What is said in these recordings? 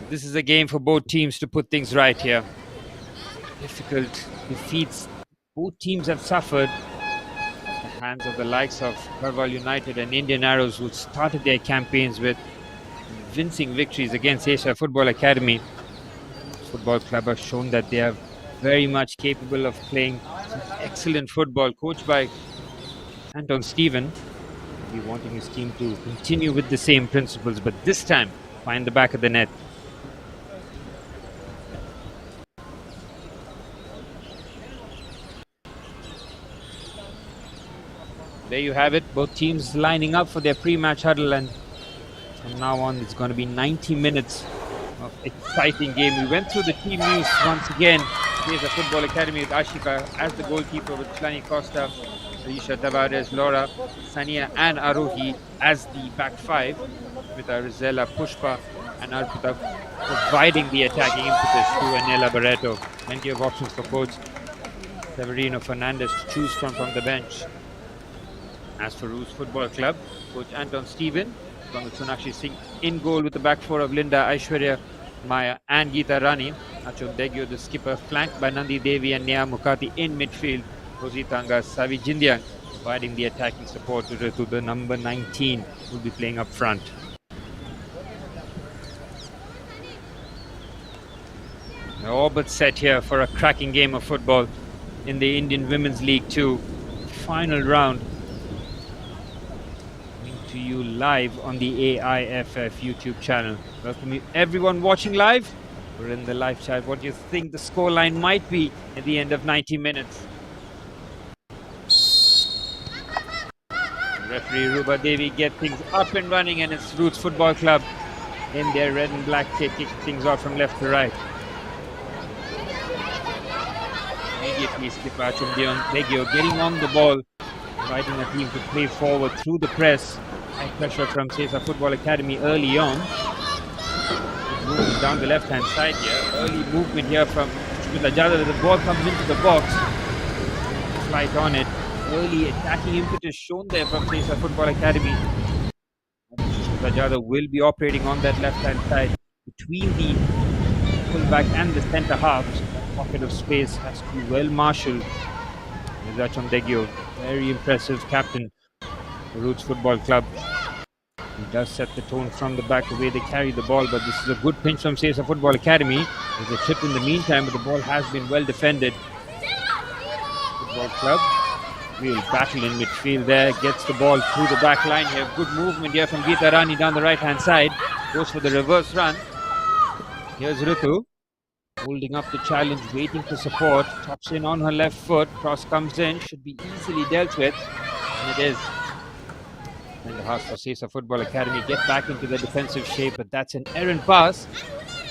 This is a game for both teams to put things right here. Difficult defeats both teams have suffered at the hands of the likes of Garhwal United and Indian Arrows, who started their campaigns with convincing victories against SESA Football Academy. Football Club has shown that they are very much capable of playing some excellent football, coached by Anton Stephen. He'll be wanting his team to continue with the same principles, but this time find the back of the net. There you have it, both teams lining up for their pre-match huddle, and from now on it's going to be 90 minutes of exciting game. We went through the team news once again. Here's a Football Academy with Ashika as the goalkeeper, with Shlani Costa, Aisha Tavares, Laura, Sania and Arohi as the back five, with Rizella, Pushpa and Arpita providing the attacking impetus to Anela Barreto. Plenty of options for coach Severino Fernandez to choose from the bench. As for Roos Football Club, coach Anton Stephen, along with Sonakshi Singh in goal, with the back four of Linda, Aishwarya, Maya and Geeta Rani. Achon Degyo, the skipper, flanked by Nandi Devi and Neha Mukati in midfield. Rosie Tanga, Savi Jindyang providing the attacking support to the number 19, who will be playing up front. They're all but set here for a cracking game of football in the Indian Women's League 2 final round. To you live on the AIFF YouTube channel. Welcome everyone watching live. We're in the live chat. What do you think the scoreline might be at the end of 90 minutes? Referee Ruba Devi get things up and running, and it's Roots Football Club in their red and black kit, kicking things off from left to right. Immediately skipper Achum Degyo getting on the ball, inviting a team to play forward through the press. High pressure from SESA Football Academy early on. Moving down the left hand side here. Early movement here from Sushmita Jadhav. The ball comes into the box. Flight on it. Early attacking impetus shown there from SESA Football Academy. Sushmita Jadhav will be operating on that left hand side between the fullback and the centre half. So that pocket of space has to be well marshalled. There's Achon Degyo, very impressive captain. Roots Football Club. He does set the tone from the back, the way they carry the ball, but this is a good pinch from SESA Football Academy. There's a chip in the meantime, but the ball has been well defended. Football Club will battle in midfield there, gets the ball through the back line here. Good movement here from Geeta Rani down the right hand side. Goes for the reverse run. Here's Ritu holding up the challenge, waiting for support. Chops in on her left foot. Cross comes in, should be easily dealt with, and it is. And the half for SESA Football Academy get back into the defensive shape, but that's an errant pass.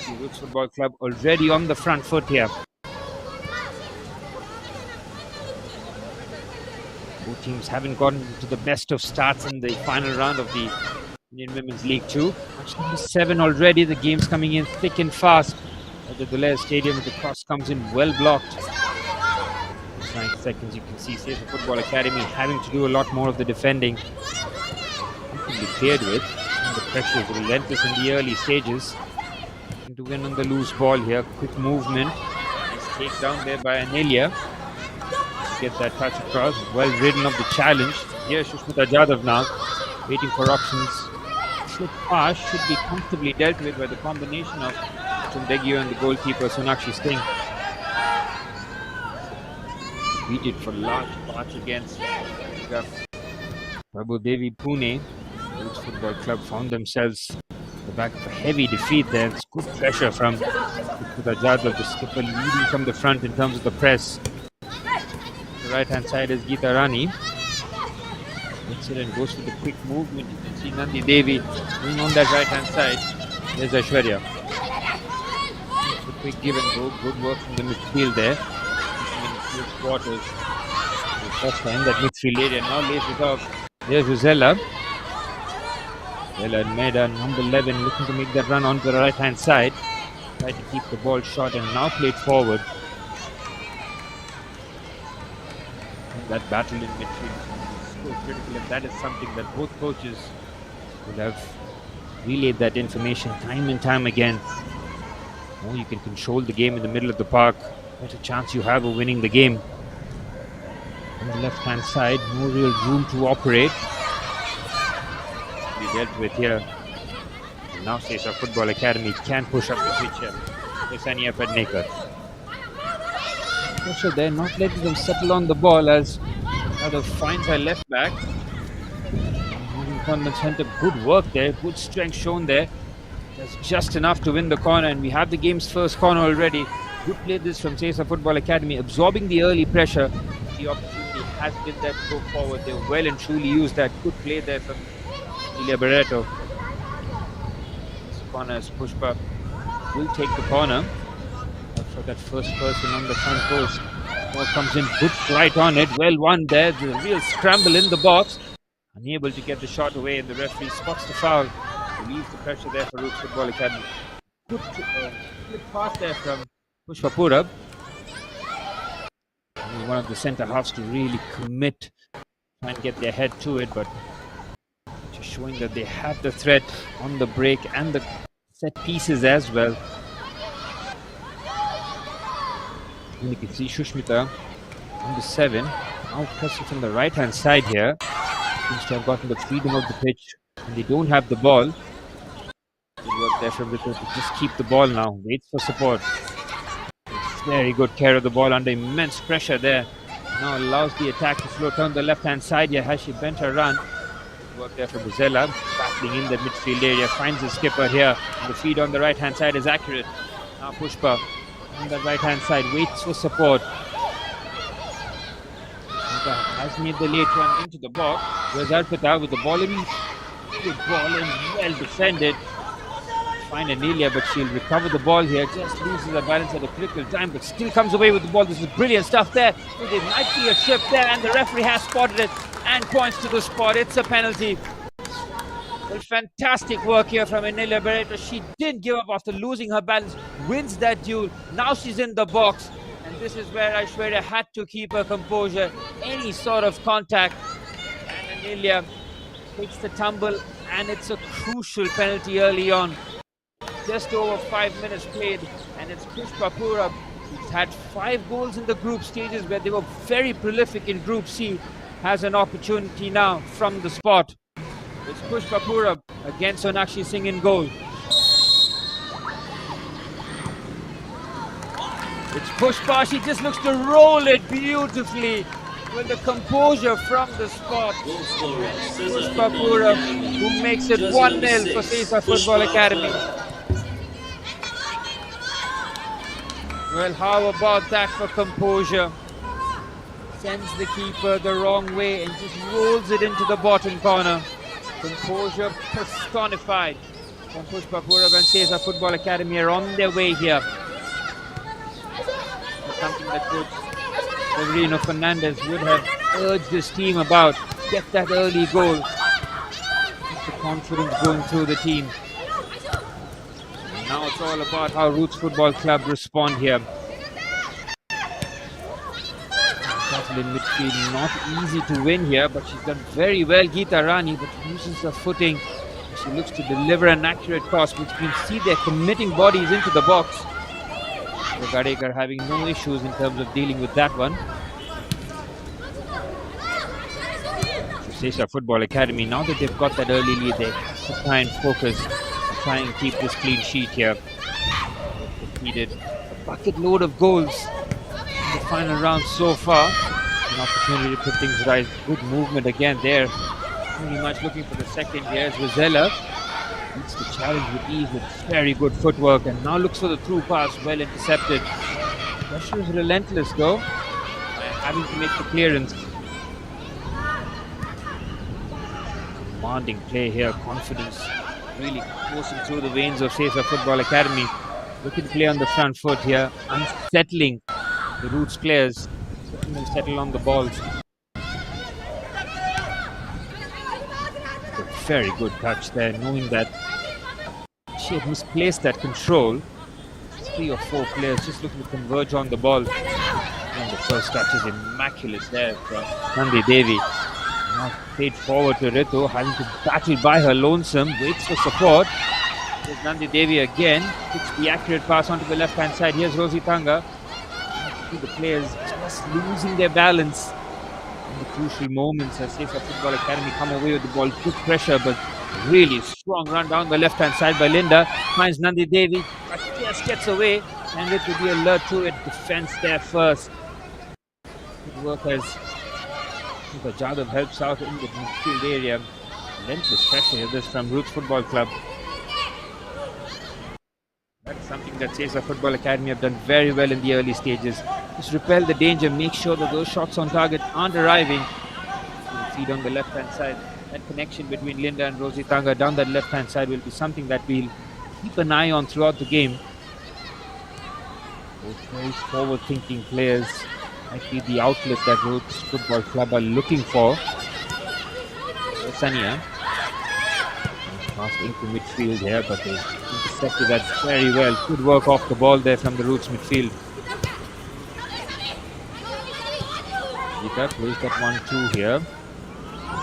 The Roots Football Club already on the front foot here. Both teams haven't gotten to the best of starts in the final round of the Indian Women's League 2. Match number 7 already. The game's coming in thick and fast at the Duleh Stadium. The cross comes in well blocked. 9 seconds, you can see SESA Football Academy having to do a lot more of the defending. Can be cleared with, and the pressure is relentless in the early stages. To win on the loose ball here, quick movement. Nice take down there by Anelia. Get that touch across, well ridden of the challenge. Here's Sushmita Jadhav now, waiting for options. Slip pass should be comfortably dealt with by the combination of Chundegyo and the goalkeeper Sonakshi Singh. Beat it for large parts against Prabhu Devi Pune. Roots Football Club found themselves at the back of a heavy defeat there. It's good pressure from Sushmita Jadhav, the skipper, leading from the front in terms of the press. The right hand side is Geeta Rani. Excellent, goes for the quick movement. You can see Nandi Devi going on that right hand side. There's Aishwarya. The quick give and go, good work from the midfield there. In quarters. First time that midfield area now lays it off. There's Rizella. Rizella Meda, number 11, looking to make that run onto the right hand side. Try to keep the ball short and now played forward. And that battle in midfield is so critical, and that is something that both coaches will have relayed that information time and time again. The more you can control the game in the middle of the park, better chance you have of winning the game. On the left-hand side, no real room to operate. We dealt with here. And now SESA Football Academy can push up the pitch here. Sania Pednekar. Also, they're not letting them settle on the ball as the finds her left back. Convent Centre, good work there, good strength shown there. That's just enough to win the corner, and we have the game's first corner already. Good play this from SESA Football Academy, absorbing the early pressure. The opportunity has been there to go forward. They well and truly used that. Good play there from Ilya Barreto. This corner is Pushpa will take the corner. For that first person on the front post. Ball comes in, good flight on it, well won there. The real scramble in the box. Unable to get the shot away, and the referee spots the foul. Relieves the pressure there for Roots Football Academy. Good pass there from Pushpa Purab. One of the centre halves to really commit, try and get their head to it, but just showing that they have the threat on the break and the set pieces as well. And you can see Shushmita on the 7, now pressing from the right hand side here. Seems to have gotten the freedom of the pitch, and they don't have the ball. Good work there from Ritu to just keep the ball now, waits for support. Very good care of the ball under immense pressure there. Now allows the attack to flow down the left hand side here. Has she bent her run? Good work there for Buzella, battling in the midfield area, finds the skipper here. And the feed on the right hand side is accurate. Now Pushpa on the right hand side waits for support. Has made the late run into the box. Where's Arpita with the ball in? Good ball in, well defended. Find Anelia, but she'll recover the ball here. Just loses her balance at a critical time, but still comes away with the ball. This is brilliant stuff there. So there might be a trip there, and the referee has spotted it and points to the spot. It's a penalty. Well, fantastic work here from Anelia Barreto. She didn't give up after losing her balance. Wins that duel. Now she's in the box. And this is where Aishwarya had to keep her composure. Any sort of contact. And Anelia takes the tumble, and it's a crucial penalty early on. Just over 5 minutes played, and it's Pushpa Purab, who's had 5 goals in the group stages where they were very prolific in Group C, has an opportunity now from the spot. It's Pushpa Purab against Sonakshi Singh in goal. It's Pushpa, she just looks to roll it beautifully with the composure from the spot. Pushpa Purab, who makes it 1-0 for SESA Football Academy. Well, how about that for composure? Sends the keeper the wrong way and just rolls it into the bottom corner. Composure personified. From Pushpa Purab and SESA Football Academy are on their way here. Something that Coach Severino Fernandez would have urged his team about. Get that early goal. Keep the confidence going through the team. Now it's all about how Roots Football Club respond here. Battle in midfield, not easy to win here, but she's done very well, Geeta Rani, but loses her footing. She looks to deliver an accurate cross, which means see they're committing bodies into the box. The Gadekar having no issues in terms of dealing with that one. SESA Football Academy, now that they've got that early lead, they have to try and focus. Try and keep this clean sheet here. Needed a bucket load of goals in the final round so far. An opportunity to put things right. Good movement again there. Pretty much looking for the second here as Rosella meets the challenge with ease with very good footwork, and now looks for the through pass, well intercepted. Pressure is relentless though, having to make the clearance. Commanding play here, confidence really coursing through the veins of SESA Football Academy. Looking to play on the front foot here, unsettling the Roots players, letting them settle on the balls. A very good touch there, knowing that she had misplaced that control. 3 or 4 players just looking to converge on the ball. And the first touch is immaculate there for Nandi Devi. Now played forward to Ritu, having to battle by her lonesome, waits for support. Here's Nandi Devi again. Puts the accurate pass onto the left-hand side. Here's Rosie Tanga. The players just losing their balance in the crucial moments as SESA Football Academy come away with the ball. Good pressure, but really strong run down the left-hand side by Linda. Finds Nandi Devi, but just gets away, and it will be alert to it. Defense there first. Good work as Jadhav helps out in the midfield area. Relentless pressure here, this from Roots Football Club. That's something that SESA Football Academy have done very well in the early stages. Just repel the danger, make sure that those shots on target aren't arriving. Feed on the left-hand side. That connection between Linda and Rosie Tanga down that left-hand side will be something that we'll keep an eye on throughout the game. Those very forward-thinking players might be the outlet that Roots Football Club are looking for. Sania. Passed into midfield here, but they intercepted that very well. Good work off the ball there from the Roots midfield. Gita plays that 1-2 here.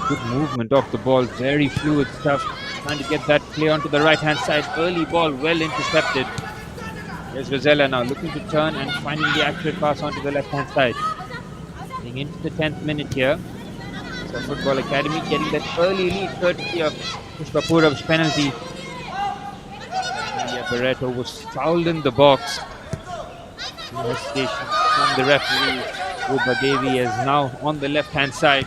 Good movement off the ball, very fluid stuff. Trying to get that play onto the right-hand side. Early ball, well intercepted. There's Rosella now looking to turn and finding the accurate pass onto the left-hand side. Getting into the 10th minute here. So Football Academy getting that early lead, courtesy of Pushpa Purab's penalty. Amelia Barreto was fouled in the box. No hesitation from the referee. Rupa Devi is now on the left-hand side.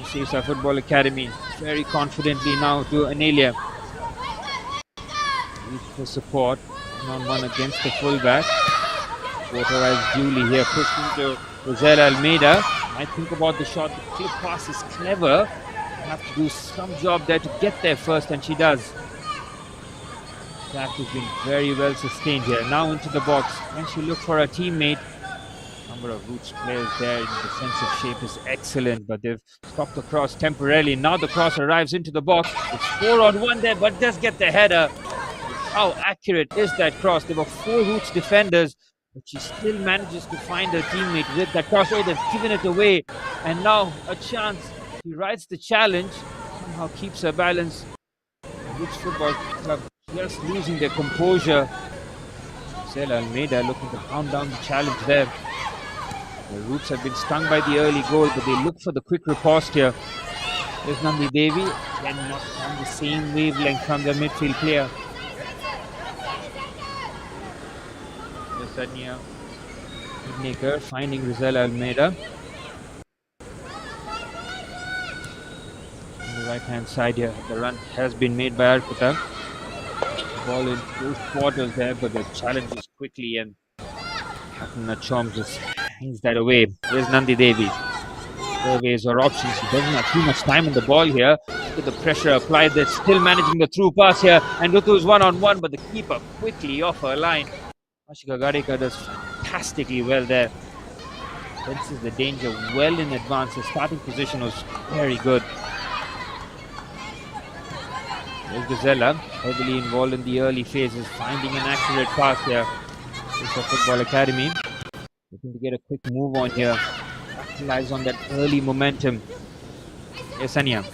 SESA Football Academy very confidently now to Anelia. Needs for support. 1-on-1 against the fullback. Authorized Julie here, pushed into Rosella Almeida. I think about the shot. The clip pass is clever. You have to do some job there to get there first, and she does. That has been very well sustained here. Now into the box. And she look for her teammate. Number of Roots players there in defensive shape is excellent, but they've stopped the cross temporarily. Now the cross arrives into the box. It's 4-on-1 there, but does get the header. How accurate is that cross? There were 4 Roots defenders, but she still manages to find her teammate with that cross. Oh, they've given it away, and now a chance. She rides the challenge, somehow keeps her balance. Roots Football Club just losing their composure. Sela Almeida looking to calm down the challenge there. The Roots have been stung by the early goal, but they look for the quick riposte here. There's Nandi Devi, again not on the same wavelength from the midfield player. Sania Midmaker finding Rosella Almeida. On the right-hand side here, the run has been made by Arpita. Ball in close quarters there, but the challenge is quickly, and Atna Chom just hangs that away. There's Nandi Devi. Surveys or options. She doesn't have too much time on the ball here. Look at the pressure applied. They're still managing the through pass here, and Rutu is 1-on-1, but the keeper quickly off her line. Ashika Gadeka does fantastically well there. Senses the danger well in advance. His starting position was very good. There's Gazella, heavily involved in the early phases, finding an accurate pass here. It's a Football Academy. Looking to get a quick move on here. Capitalize on that early momentum. Yes, Anya.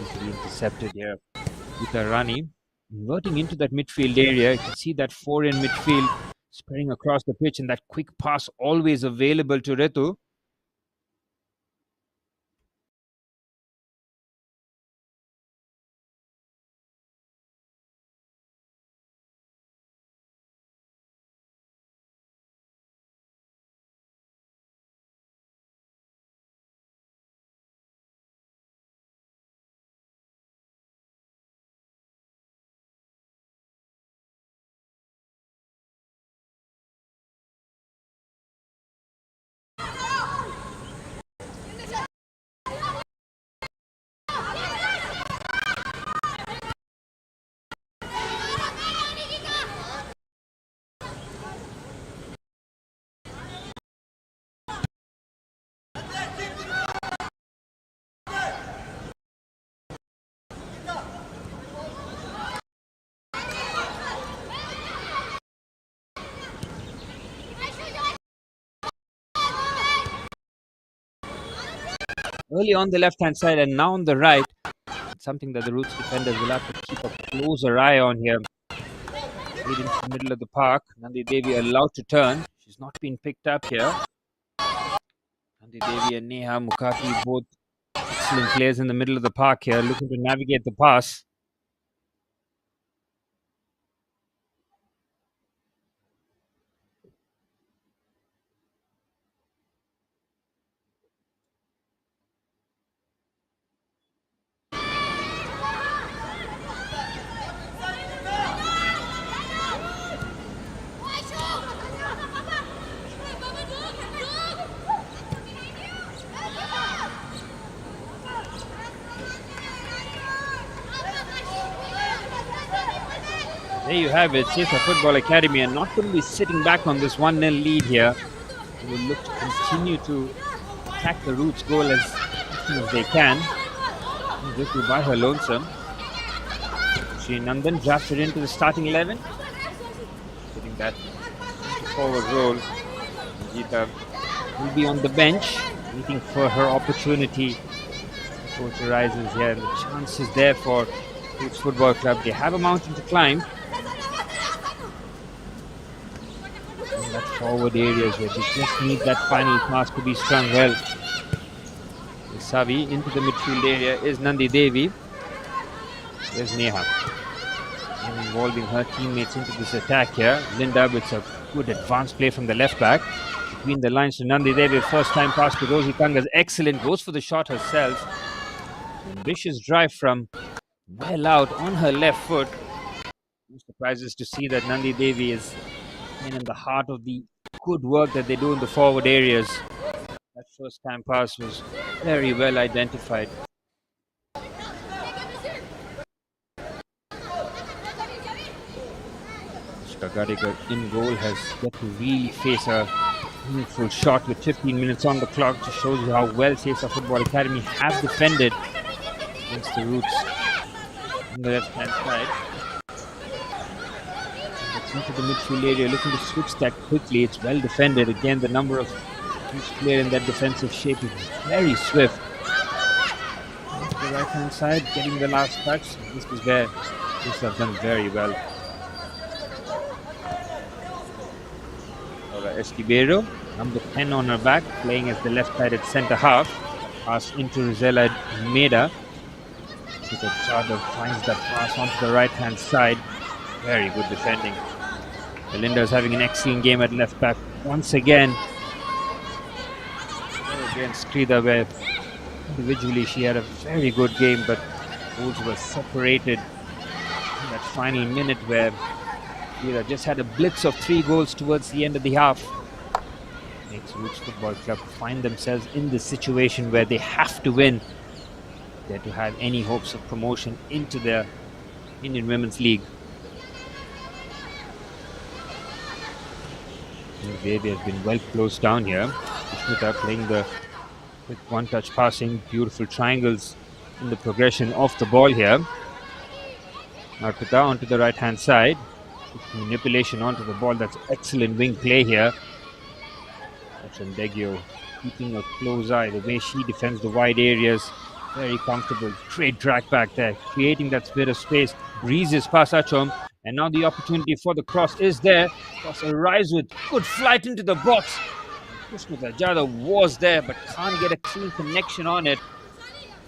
Easily intercepted here. Gita Rani. Inverting into that midfield area, you can see that 4 in midfield spreading across the pitch, and that quick pass always available to Ritu. Early on the left-hand side and now on the right. That's something that the Roots defenders will have to keep a closer eye on here. Leading to the middle of the park. Nandi Devi allowed to turn. She's not been picked up here. Nandi Devi and Neha Mukati, both excellent players in the middle of the park here, looking to navigate the pass. There you have it, SESA Football Academy, and not going to be sitting back on this 1-0 lead here. They will look to continue to attack the Roots goal as often as they can. Just by her lonesome. Sri Nandan drafted into the starting 11. Putting that forward role. Geeta will be on the bench, waiting for her opportunity. The coach arises here, and the chance is there for Roots Football Club. They have a mountain to climb. That forward areas where they just need that final pass to be strung well. Savi into the midfield area is Nandi Devi. There's Neha. And involving her teammates into this attack here. Linda with a good advanced play from the left back. Between the lines to Nandi Devi. First time pass to Rosie Kanga's excellent. Goes for the shot herself. Ambitious drive from well out on her left foot. No surprises to see that Nandi Devi is in the heart of the good work that they do in the forward areas. That first time pass was very well identified. Gadigar in goal has yet to really face a meaningful shot with 15 minutes on the clock. Just shows you how well SESA Football Academy have defended against the Roots on the left hand side. Into the midfield area, looking to switch that quickly. It's well defended. Again, the number of each player in that defensive shape is very swift. To the right hand side, getting the last touch. This is where this have done very well. Esquibero, number 10 on her back, playing as the left-sided centre half. Pass into Rizella Meda. Chadha finds that pass onto the right hand side. Very good defending. Belinda is having an excellent game at left back once again. Against Krida, where individually she had a very good game, but goals were separated in that final minute where Krida just had a blitz of 3 goals towards the end of the half. Makes Roots Football Club find themselves in this situation where they have to win there to have any hopes of promotion into the Indian Women's League. Baby has been well closed down here. Sushmita playing the quick one-touch passing, beautiful triangles in the progression of the ball here. Arpita onto the right-hand side. Manipulation onto the ball. That's excellent wing play here. Degio keeping a close eye. The way she defends the wide areas, very comfortable. Great drag back there, creating that bit of space. Breezes past Achom. And now the opportunity for the cross is there. Cross arrives with good flight into the box. Sushmita Jadhav was there but can't get a clean connection on it.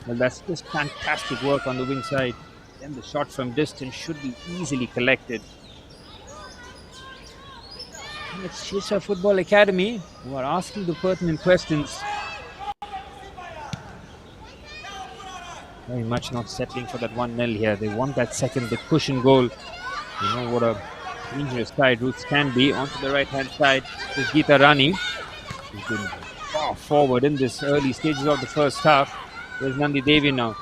Well, that's just fantastic work on the wing side. Then the shot from distance should be easily collected. And it's SESA Football Academy who are asking the pertinent questions. Very much not settling for that 1-0 here. They want that second, the cushion goal. You know what a dangerous side Roots can be. Onto the right-hand side is Geeta Rani. She's been far forward in this early stages of the first half. There's Nandi Devi now,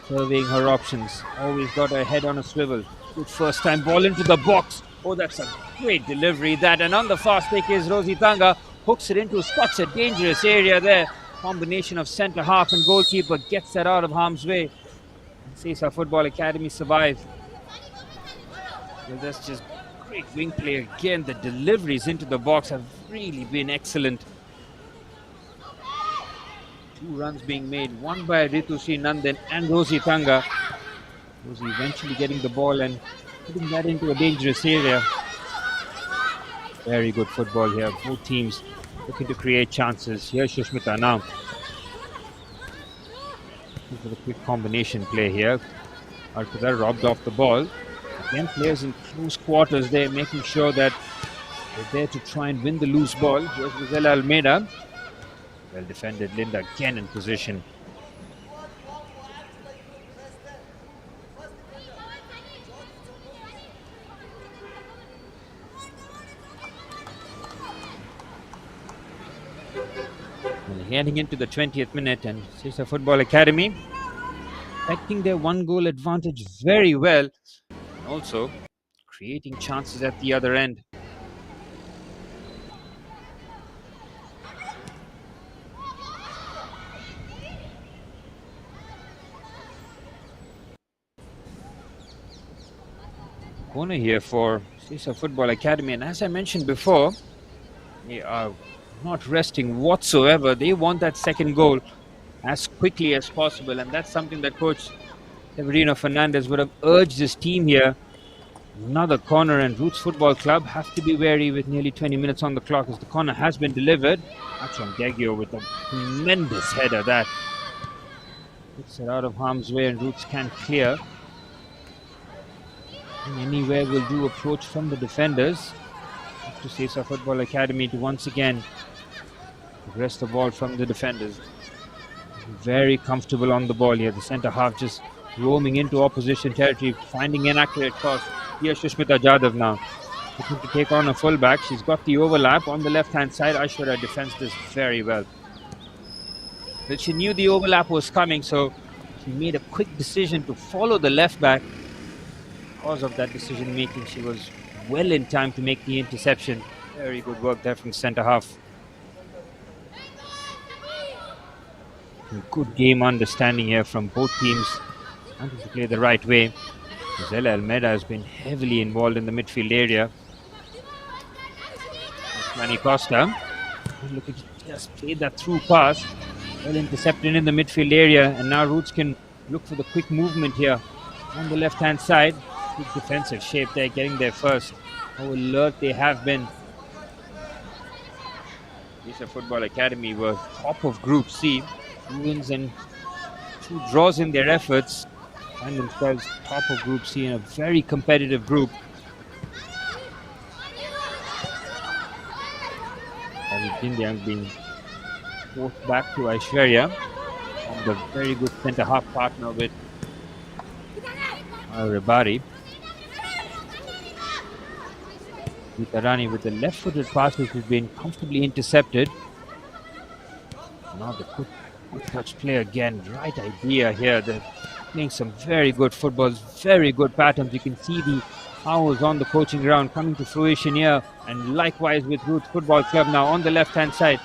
surveying her options. Always got her head on a swivel. Good first time ball into the box. Oh, that's a great delivery that. And on the fast take is Rosie Tanga. Hooks it into, spots a dangerous area there. Combination of centre half and goalkeeper gets that out of harm's way. SESA Football Academy survive. Well, that's just great wing play again. The deliveries into the box have really been excellent. Two runs being made, one by Ritu Nandan and Rosie Tanga. Rosie eventually getting the ball and putting that into a dangerous area. Very good football here. Both teams looking to create chances. Here's Shushmita now. Looking for the quick combination play here. Alcazar robbed off the ball. Again, players in close quarters there, making sure that they're there to try and win the loose ball. Here's Rosella Almeida. Well defended. Linda again in position. Well, heading into the 20th minute, and SESA Football Academy protecting their one-goal advantage very well, and also creating chances at the other end. Corner here for SESA Football Academy, and as I mentioned before, they are not resting whatsoever. They want that second goal as quickly as possible, and that's something that Coach Severino Fernandez would have urged his team here. Another corner, and Roots Football Club have to be wary with nearly 20 minutes on the clock as the corner has been delivered. That's from Gagio with a tremendous header that puts it out of harm's way, and Roots can clear. And anywhere will do approach from the defenders. Up to SESA Football Academy to once again progress the ball from the defenders. Very comfortable on the ball here. The centre half just roaming into opposition territory, finding an accurate cross. Here's Shushmita Jadhav now, looking to take on a fullback. She's got the overlap on the left-hand side. Aishwarya defends this very well. But she knew the overlap was coming, so she made a quick decision to follow the left-back. Because of that decision-making, she was well in time to make the interception. Very good work there from centre half. Good game understanding here from both teams. Wanting to play the right way. Rosella Almeida has been heavily involved in the midfield area. Manny Costa looking to just play that through pass. Well intercepted in the midfield area, and now Roots can look for the quick movement here on the left-hand side. Good defensive shape there, getting there first. How alert they have been. SESA Football Academy were top of Group C. 2 wins and 2 draws in their efforts. Find themselves top of Group C in a very competitive group. And Jindyang being forced back to Aishwarya, and the very good centre half partner with Rabari. Vitarani with the left-footed pass, which has been comfortably intercepted. Now the quick touch play again. Right idea here. They're playing some very good footballs, very good patterns. You can see the hours on the coaching ground coming to fruition here. And likewise with Roots Football Club now on the left-hand side.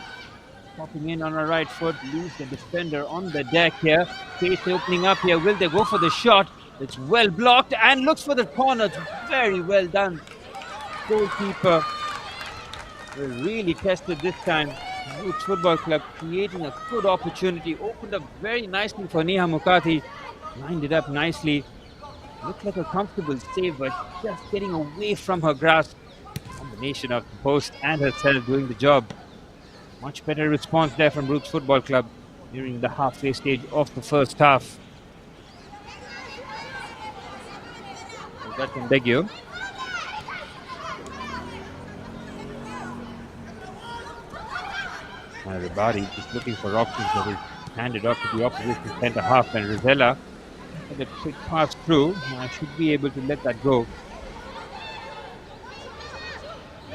Popping in on a right foot, leaves the defender on the deck here. Space opening up here. Will they go for the shot? It's well blocked and looks for the corner. It's very well done. Goalkeeper really tested this time. Roots Football Club creating a good opportunity. Opened up very nicely for Neha Mukati. Lined it up nicely. Looked like a comfortable save, but just getting away from her grasp. Combination of the post and herself doing the job. Much better response there from Roots Football Club during the halfway stage of the first half. That's from Begio. Rabari just looking for options, but is handed off to the opposition centre half, and Rosella had a quick pass through. I should be able to let that go.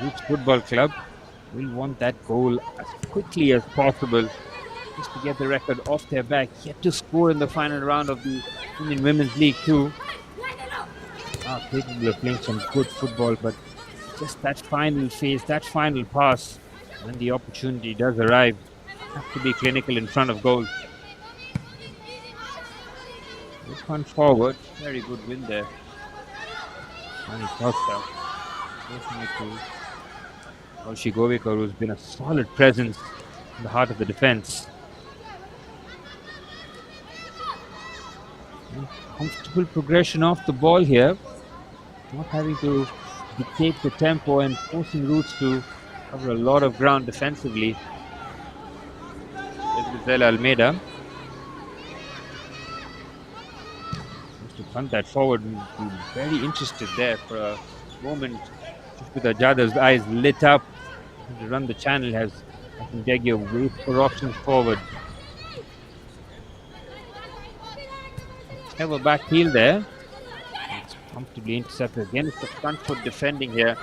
Roots Football Club will want that goal as quickly as possible just to get the record off their back. Yet to score in the final round of the Indian Women's League 2. Capable of playing some good football, but just that final phase, that final pass, when the opportunity does arrive, have to be clinical in front of goal. This one forward, very good win there. Manny Costa, taking it to Olshi Govekar, who's been a solid presence in the heart of the defense. Comfortable progression off the ball here. Not having to dictate the tempo and forcing Roots to cover a lot of ground defensively. There's Giselle Almeida. To punt that forward and be very interested there for a moment. With Ajada's eyes lit up to run the channel, has Degio wait for options forward. Clever back heel there. It's comfortably intercepted again. It's the front foot defending here.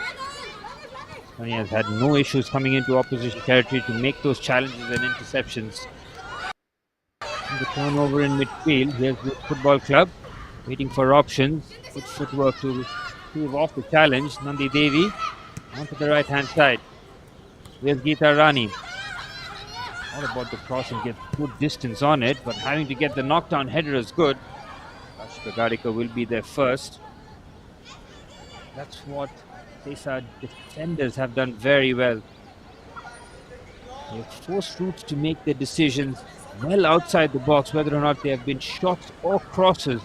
And he has had no issues coming into opposition territory to make those challenges and interceptions. And the turnover in midfield. Here's the football club waiting for options. Good footwork to move off the challenge. Nandi Devi onto the right hand side. Here's Geeta Rani. All about the cross and get good distance on it, but having to get the knockdown header is good. Rashika Gadika will be there first. That's what SESA defenders have done very well. They've forced Roots to make their decisions well outside the box, whether or not they have been shots or crosses.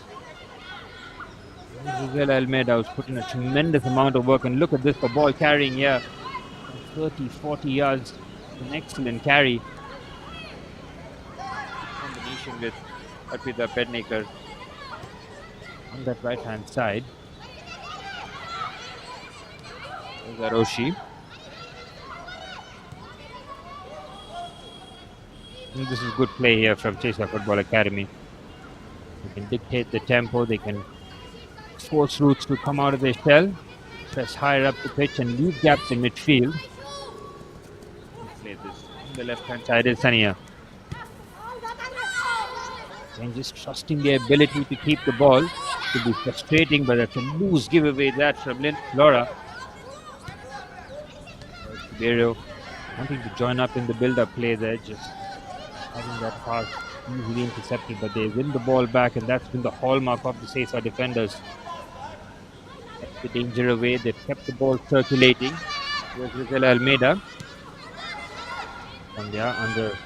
Giselle Almeida was putting a tremendous amount of work, and look at this, the ball carrying here 30-40 yards. An excellent carry. Combination with Arpita Pednekar on that right hand side. There's Aroshi. And this is good play here from SESA Football Academy. They can dictate the tempo, they can force Roots to come out of their shell, press higher up the pitch and leave gaps in midfield. Play this on the left hand side is Sania. And just trusting their ability to keep the ball. Could be frustrating, but that's a loose giveaway that from Laura. Berio wanting to join up in the build-up play there, just having that pass easily intercepted, but they win the ball back, and that's been the hallmark of the SESA defenders. Kept the danger away, they've kept the ball circulating. Here's Giselle Almeida. And they are under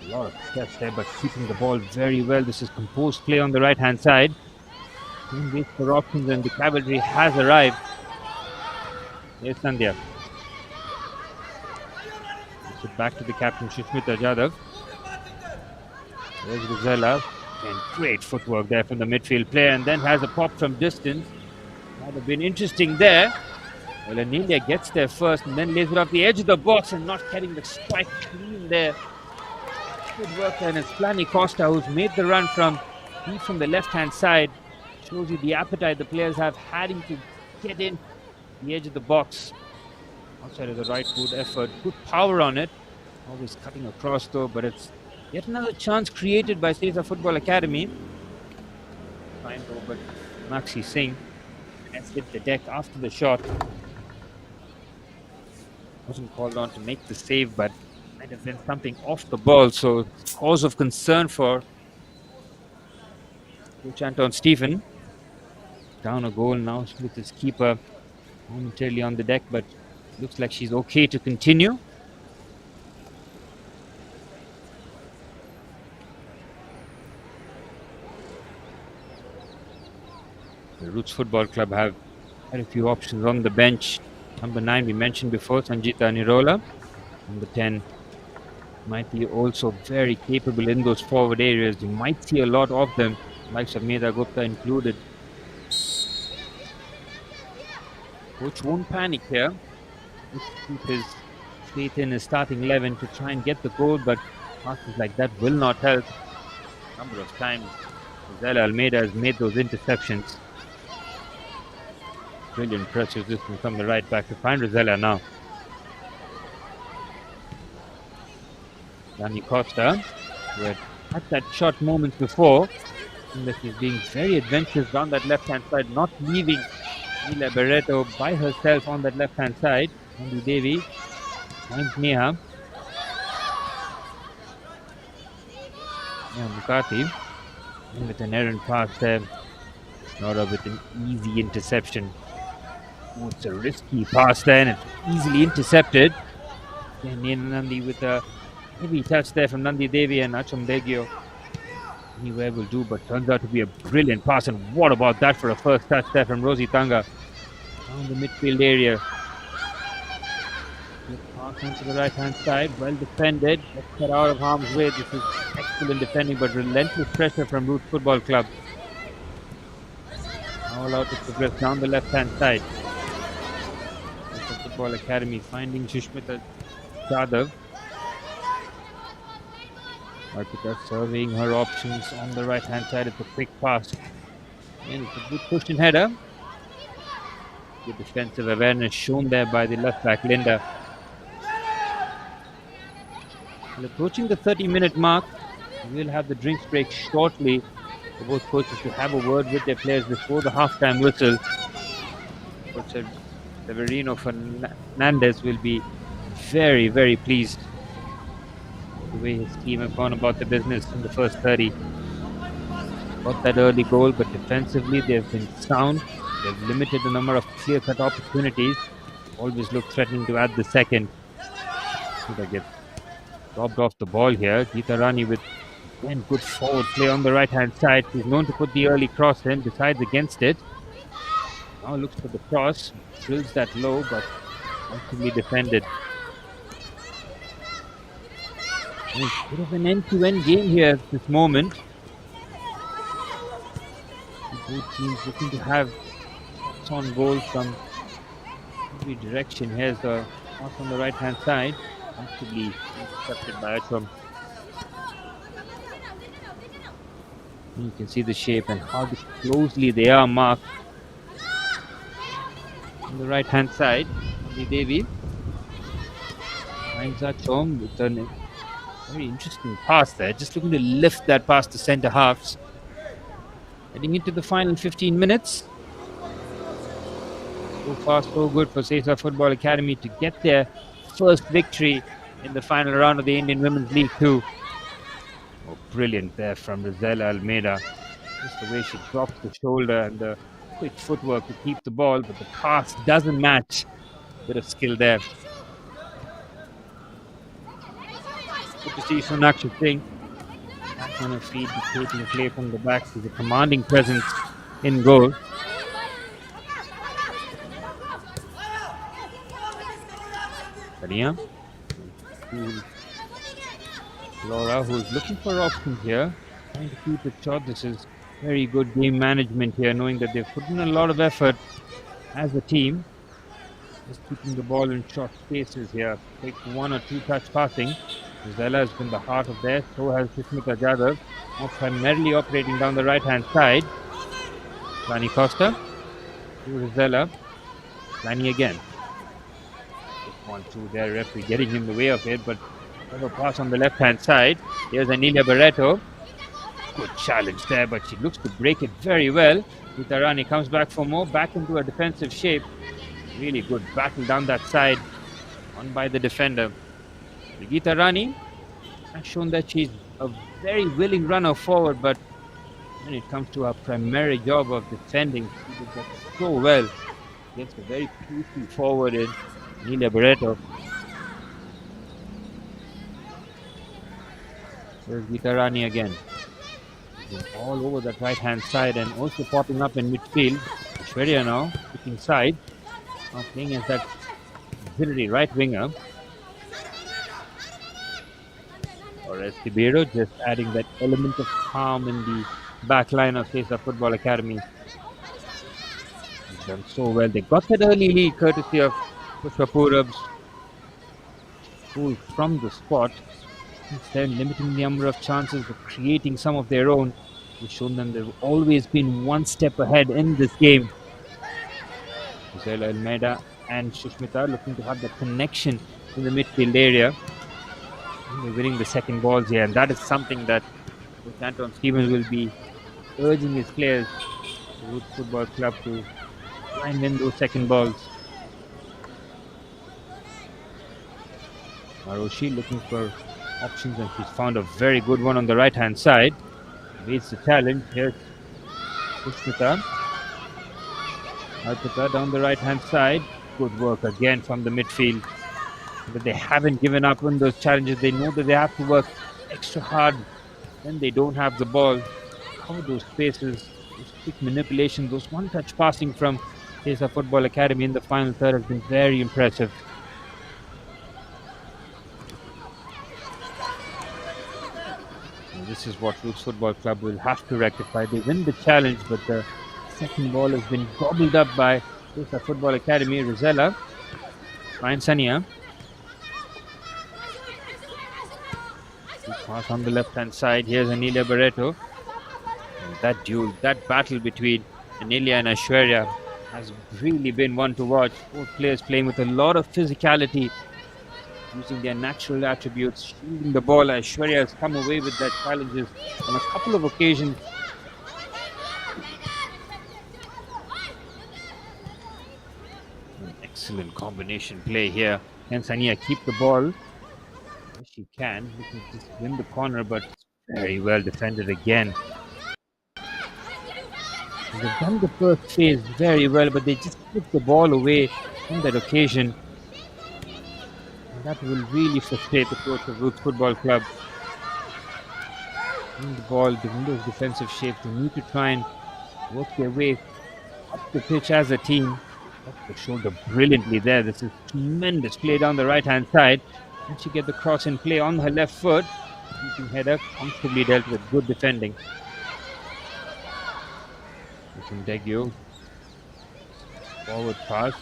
a lot of stress there, but keeping the ball very well. This is composed play on the right hand side. Don't wait for options, and the cavalry has arrived. Here's Sandhya. So back to the captain, Shishmita Jadhav. There's Gisela. And great footwork there from the midfield player, and then has a pop from distance. Might have been interesting there. Well, Anelia gets there first and then lays it off the edge of the box and not getting the strike clean there. Good work, and it's Flani Costa who's made the run from deep from the left-hand side. Shows you the appetite the players have having to get in the edge of the box. Outside of the right foot effort. Good power on it. Always cutting across though, but it's yet another chance created by SESA Football Academy. Fine though, but Maxi Singh has hit the deck after the shot. Wasn't called on to make the save, but might have been something off the ball, so cause of concern for Coach Anton Stephen. Down a goal now with his keeper momentarily on the deck, but looks like she's okay to continue. The Roots Football Club have quite a few options on the bench. Number 9 we mentioned before, Sanjita Nirola. Number 10 might be also very capable in those forward areas. You might see a lot of them, likes of Medha Gupta included. Coach won't panic here. He'll keep his faith in his starting 11 to try and get the goal, but passes like that will not help. A number of times Giselle Almeida has made those interceptions. Brilliant press resistance from the right back to find Rosella now. Dani Costa, who had that shot moments before, and that he's being very adventurous down that left-hand side, not leaving Mila Barreto by herself on that left-hand side. Nandi Devi finds Neha. Mukati with an errant pass there. Nora with an easy interception. Oh, it's a risky pass there, and it's easily intercepted. Then Nandi with a heavy touch there from Nandi Devi and Acham Begio. Anywhere will do, but turns out to be a brilliant pass. And what about that for a first touch there from Rosie Tanga down the midfield area. Good pass onto the right-hand side, well defended. Let's get out of harm's way. This is excellent defending, but relentless pressure from Roots Football Club. Now allowed to progress down the left-hand side. SESA Football Academy finding Shushmita Jadhav. Arpita surveying her options on the right-hand side. It's a quick pass. And it's a good push-in header. Good defensive awareness shown there by the left-back Linda. Well, approaching the 30-minute mark, we'll have the drinks break shortly for both coaches to have a word with their players before the half-time whistle. Coach Severino Fernandez will be very, very pleased with the way his team have gone about the business in the first 30. Got that early goal, but defensively they've been sound. They've limited the number of clear-cut opportunities. Always look threatening to add the second. Should I get robbed off the ball here? Geeta Rani with again good forward play on the right-hand side. She's known to put the early cross in, decides against it. Now looks for the cross, drills that low, but actively defended. And it's a bit of an end-to-end game here at this moment. Both teams looking to have shots on goal from every direction. Here's the pass on the right-hand side, actively intercepted by Achram. You can see the shape and how closely they are marked. On the right-hand side, Adi Devi finds Achram with a very interesting pass there, just looking to lift that past the centre halves. Heading into the final 15 minutes. So far, so good for SESA Football Academy to get their first victory in the final round of the Indian Women's League 2. Oh, brilliant there from Rosella Almeida. Just the way she drops the shoulder and the quick footwork to keep the ball, but the pass doesn't match. Bit of skill there. Good to see Sonakshi Singh back on her feet, taking play from the back. She's a commanding presence in goal. Sania. Laura, who's looking for options here, trying to keep it short. This is very good game management here, knowing that they've put in a lot of effort as a team. Just keeping the ball in short spaces here. Take one or two touch passing. Rosella has been the heart of there, so has Shushmita Jadhav, now primarily operating down the right-hand side. Lani Costa to Rosella. Lani again. 1-2 there, referee getting in the way of it, but another pass on the left-hand side. Here's Anelia Barreto. Good challenge there, but she looks to break it very well. Geeta Rani comes back for more, back into a defensive shape. Really good battle down that side, won by the defender. Geeta Rani has shown that she's a very willing runner forward, but when it comes to her primary job of defending, she does that so well against a very pushy forward in Anelia Barreto. There's Geeta Rani again. She's all over that right-hand side and also popping up in midfield. Shweria now looking side, now playing as that auxiliary right winger. Or Escobedo, just adding that element of calm in the back line of SESA Football Academy. He's done so well. They got that early lead courtesy of Pushpa Purab's goal from the spot. Instead, limiting the number of chances of creating some of their own. We've shown them they've always been one step ahead in this game. Rosella Almeida and Shushmita looking to have that connection in the midfield area. They're winning the second balls here, and that is something that Coach Anton Stevens will be urging his players, the Roots Football Club, to try and win those second balls. Maroshi looking for options, and she's found a very good one on the right-hand side. Waits the challenge. Here's Pushpita. Arpita down the right-hand side. Good work again from the midfield. But they haven't given up on those challenges. They know that they have to work extra hard when they don't have the ball, cover those spaces, those quick manipulation, those one-touch passing from SESA Football Academy in the final third has been very impressive. And this is what Roots Football Club will have to rectify. They win the challenge, but the second ball has been gobbled up by SESA Football Academy. Rosella finds Sania. Pass on the left-hand side. Here's Anelia Barreto. And that duel, that battle between Anelia and Aishwarya has really been one to watch. Both players playing with a lot of physicality, using their natural attributes, shielding the ball. Aishwarya has come away with that challenges on a couple of occasions. An excellent combination play here. Can Sania keep the ball? Yes, she can. She can just win the corner, but very well defended again. They've done the first phase very well, but they just put the ball away on that occasion. And that will really frustrate the coach of Roots Football Club. In the ball, given those defensive shapes, they need to try and work their way up the pitch as a team. Off the shoulder brilliantly there. This is tremendous play down the right-hand side. Once you get the cross in play on her left foot, shooting header comfortably dealt with, good defending. Degio, forward pass.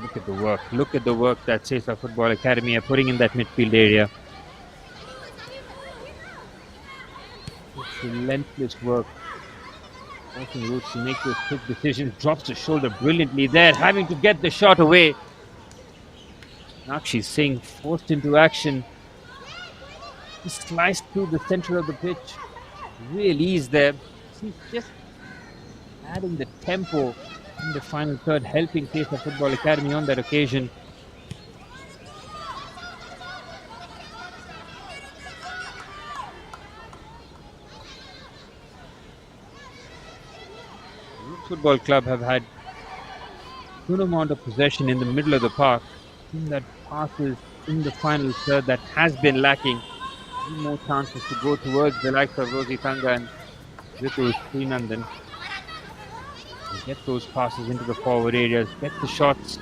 Look at the work. Look at the work that SESA Football Academy are putting in that midfield area. It's relentless work. Forcing Roots to make those quick decisions. Drops the shoulder brilliantly there, having to get the shot away. Nakshi Singh forced into action. He sliced through the center of the pitch. Real ease there. He's just adding the tempo in the final third, helping SESA Football Academy on that occasion. Roots Football Club have had good amount of possession in the middle of the park. In that passes in the final third that has been lacking. More chances to go towards the likes of Rosie Thanga and Ritu Srinandan. Get those passes into the forward areas, get the shots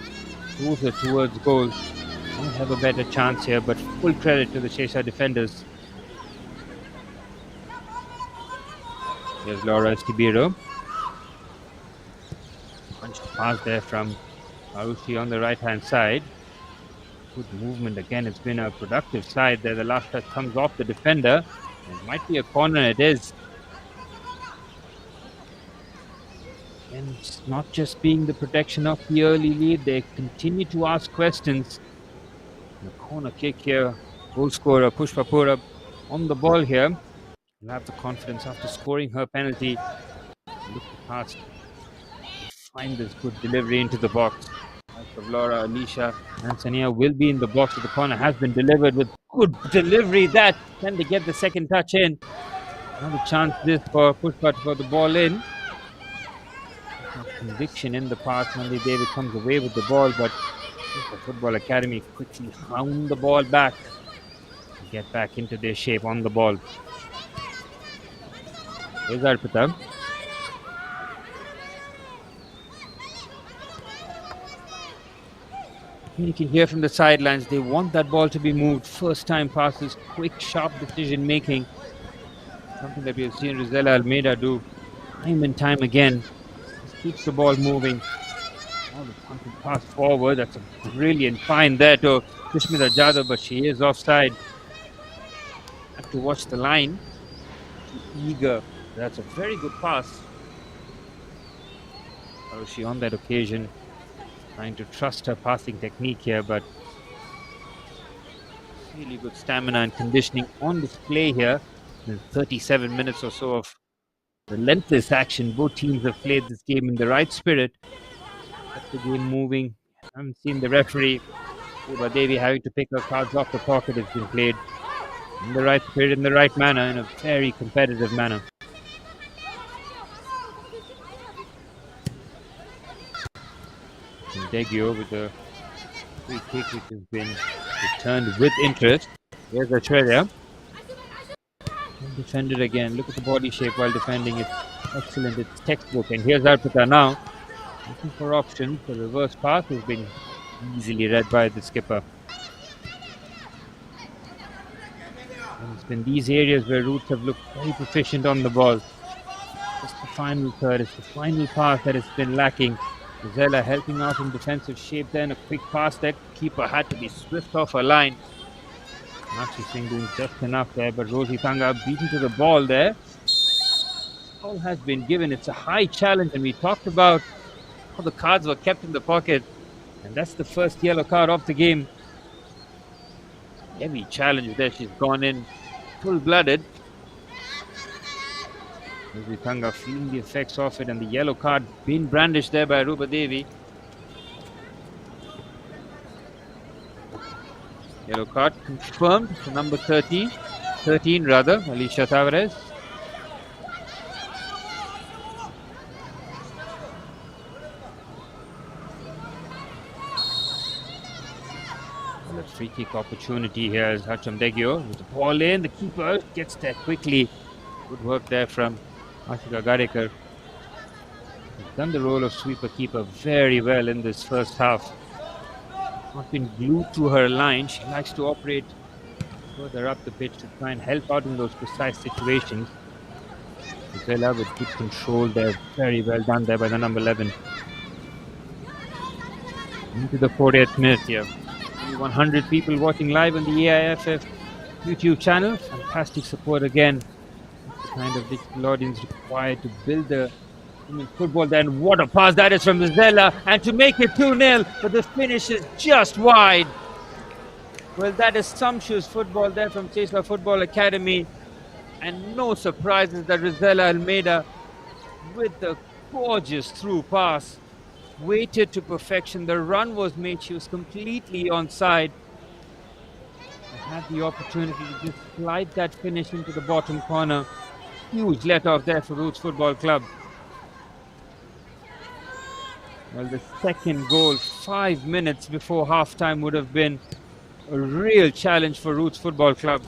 closer towards goal. Might have a better chance here, but full credit to the SESA defenders. Here's Laura Estibiro. Punch pass there from Arushi on the right-hand side. Good movement again. It's been a productive side there. The last touch comes off the defender. It might be a corner, it is. And it's not just being the protection of the early lead, they continue to ask questions. The corner kick here, goal scorer Pushpa Purab on the ball here. Will have the confidence after scoring her penalty. Look past, find this good delivery into the box. Of Laura, Alicia and Sania will be in the box. The corner has been delivered with good delivery. That can they get the second touch in? Another chance this for Pushpa for the ball in. Conviction in the pass. Nandi David comes away with the ball, but the Football Academy quickly hound the ball back to get back into their shape on the ball. Here's Arpita. You can hear from the sidelines, they want that ball to be moved. First time passes, quick, sharp decision making. Something that we have seen Rosella Almeida do time and time again. Just keeps the ball moving. Oh, the pass forward, that's a brilliant find there to Krishmita Jadhav, but she is offside. Have to watch the line. Eager. That's a very good pass. Arushi on that occasion trying to trust her passing technique here, but really good stamina and conditioning on display here. In 37 minutes or so of relentless action, both teams have played this game in the right spirit. Kept the game moving. I haven't seen the referee, Uba Devi, having to pick her cards off the pocket. It's been played in the right spirit, in the right manner, in a very competitive manner. Degio with the free kick, which has been returned with interest. There's Aishwarya. Defended again. Look at the body shape while defending. It's excellent. It's textbook. And here's Arpita now. Looking for options. The reverse pass has been easily read by the skipper. And it's been these areas where Roots have looked very proficient on the ball. Just the final third. It's the final pass that has been lacking. Zella helping out in defensive shape then. A quick pass that keeper had to be swift off her line. Nakshi Singh doing just enough there, but Rosie Thanga beaten to the ball there. All has been given. It's a high challenge, and we talked about how the cards were kept in the pocket, and that's the first yellow card of the game. Heavy challenge there. She's gone in full-blooded. Rosie Thanga feeling the effects of it, and the yellow card being brandished there by Rupa Devi. Yellow card confirmed to number 13 rather, Alicia Tavares. And a free kick opportunity here is Hacham Degyo with the ball in. The keeper gets there quickly. Good work there from Ashika Gadekar. He's done the role of sweeper keeper very well in this first half. Not been glued to her line. She likes to operate further up the pitch to try and help out in those precise situations. Vela with good control there. Very well done there by the number 11. Into the 40th minute here. 100 people watching live on the AIFF YouTube channel. Fantastic support again. That's the kind of digital audience required to build the women's football. Then what a pass that is from Zella, and to make it 2-0, but the finish is just wide. Well, that is sumptuous football there from SESA Football Academy, and no surprises that Rizella Almeida, with the gorgeous through pass, waited to perfection. The run was made. She was completely onside. Had the opportunity to just slide that finish into the bottom corner. Huge let off there for Roots Football Club. Well, the second goal 5 minutes before half-time would have been a real challenge for Roots Football Club.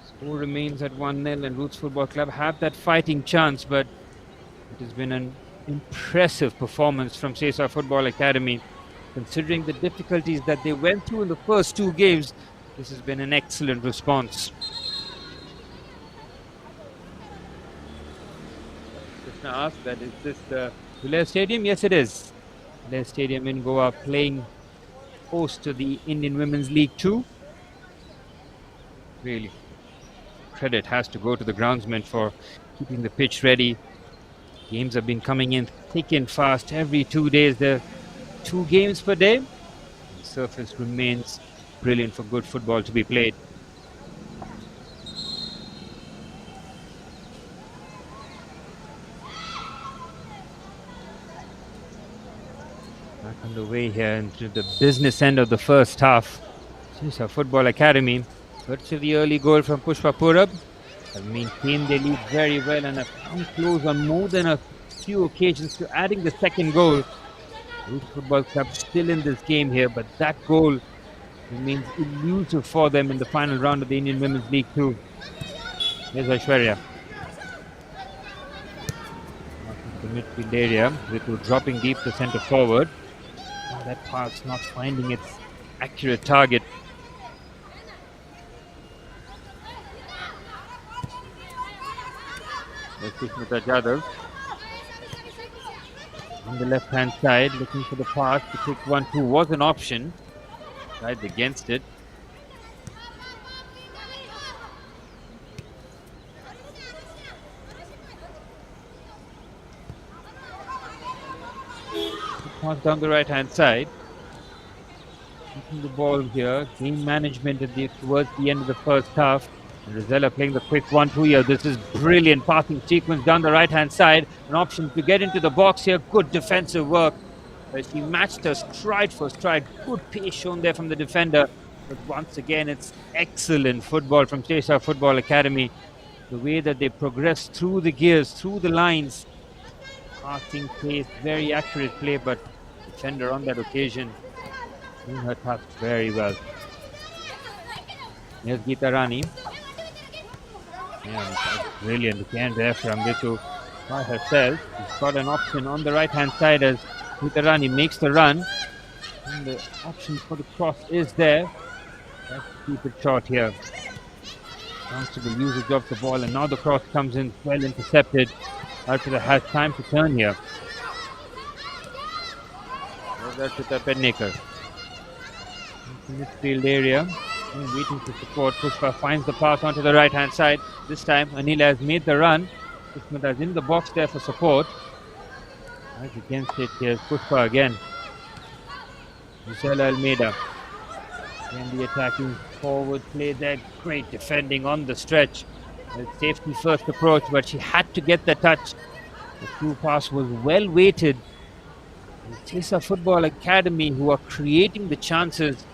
Score remains at 1-0 and Roots Football Club have that fighting chance, but it has been an impressive performance from SESA Football Academy. Considering the difficulties that they went through in the first two games, this has been an excellent response. Just now asked that, is this the Village Stadium? Yes, it is. Village Stadium in Goa, playing host to the Indian Women's League 2. Really, credit has to go to the groundsmen for keeping the pitch ready. Games have been coming in thick and fast. Every 2 days, there are 2 games per day. The surface remains brilliant for good football to be played. Back on the way here into the business end of the first half. SESA Football Academy. First of the early goal from Pushpa Purab. Have maintained their lead very well and have come close on more than a few occasions to adding the second goal. Roots Football Club still in this game here, but that goal remains elusive for them in the final round of the Indian Women's League 2. Here's Aishwarya. The midfield area, Ritu dropping deep to centre forward. Now that pass not finding its accurate target. There's Sushmita Jadhav. On the left hand side, looking for the pass. The quick 1-2 was an option. Tried against it. Pass down the right hand side. Keeping the ball here. Game management towards the end of the first half. And Rizella playing the quick 1-2 here. This is brilliant passing sequence down the right hand side. An option to get into the box here. Good defensive work. She matched her stride for stride. Good pace shown there from the defender. But once again, it's excellent football from SESA Football Academy. The way that they progress through the gears, through the lines. Passing pace, very accurate play, but defender on that occasion doing her task very well. Here's Geeta Rani. Yeah, brilliant again there from Bitu by herself. She's got an option on the right hand side as Vitarani makes the run. And the option for the cross is there. Let's keep it short here. Constable usage of the ball, and now the cross comes in well intercepted. Arpita has time to turn here. Arpita Pednekar. Midfield area, waiting for support. Pushpa finds the pass onto the right hand side. This time Anila has made the run. Pushpa is in the box there for support. Right against it, here's Pushpa again. Gisela Almeida. Then the attacking forward play there. Great defending on the stretch. A safety first approach, but she had to get the touch. The through pass was well weighted. SESA Football Academy, who are creating the chances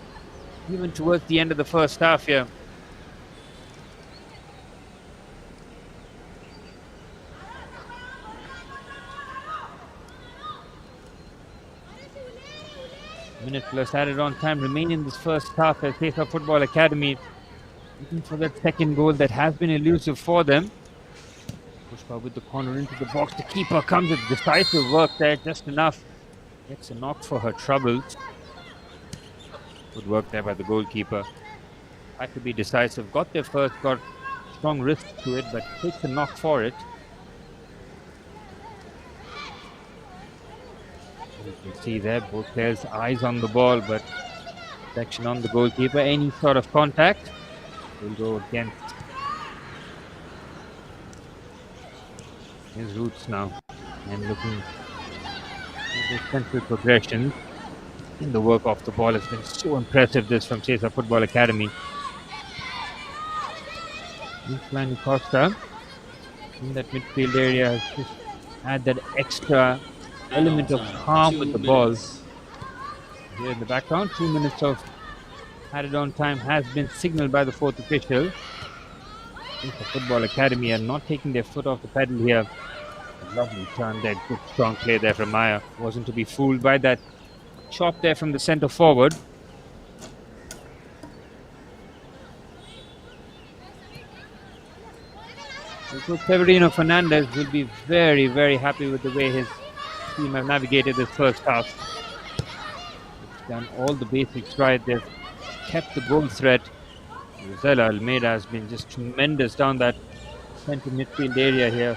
even towards the end of the first half here. Minute plus added on time remain in this first half as SESA Football Academy looking for that second goal that has been elusive for them. Pushpa with the corner into the box. The keeper comes with decisive work there, just enough. Gets a knock for her troubles. Good work there by the goalkeeper. Had to be decisive. Got there first, got strong risk to it, but takes a knock for it. You can see there, both players' eyes on the ball, but protection on the goalkeeper. Any sort of contact will go against. His roots now, and looking at the central progression in the work off the ball has been so impressive. This from SESA Football Academy. Lani Costa in that midfield area has just had that extra element of calm with the ball. Here in the background, 2 minutes of added on time has been signaled by the fourth official. SESA Football Academy are not taking their foot off the pedal here. A lovely turn there, good strong play there from Maya. Wasn't to be fooled by that chop there from the centre forward. So Severino Fernandez will be very, very happy with the way his team have navigated this first half. It's done all the basics right. They've kept the goal threat. Gisela Almeida has been just tremendous down that centre midfield area here.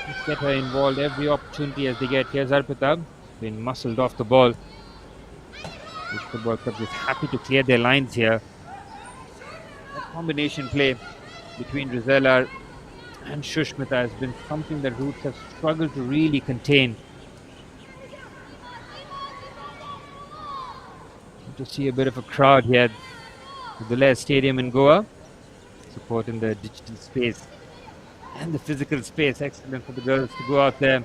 Just get her involved every opportunity as they get. Here's Arpita, been muscled off the ball. This football club is happy to clear their lines here. That combination play between Rizela and Shushmita has been something that Roots have struggled to really contain. Good to see a bit of a crowd here at the Dulles Stadium in Goa, supporting the digital space and the physical space. Excellent for the girls to go out there,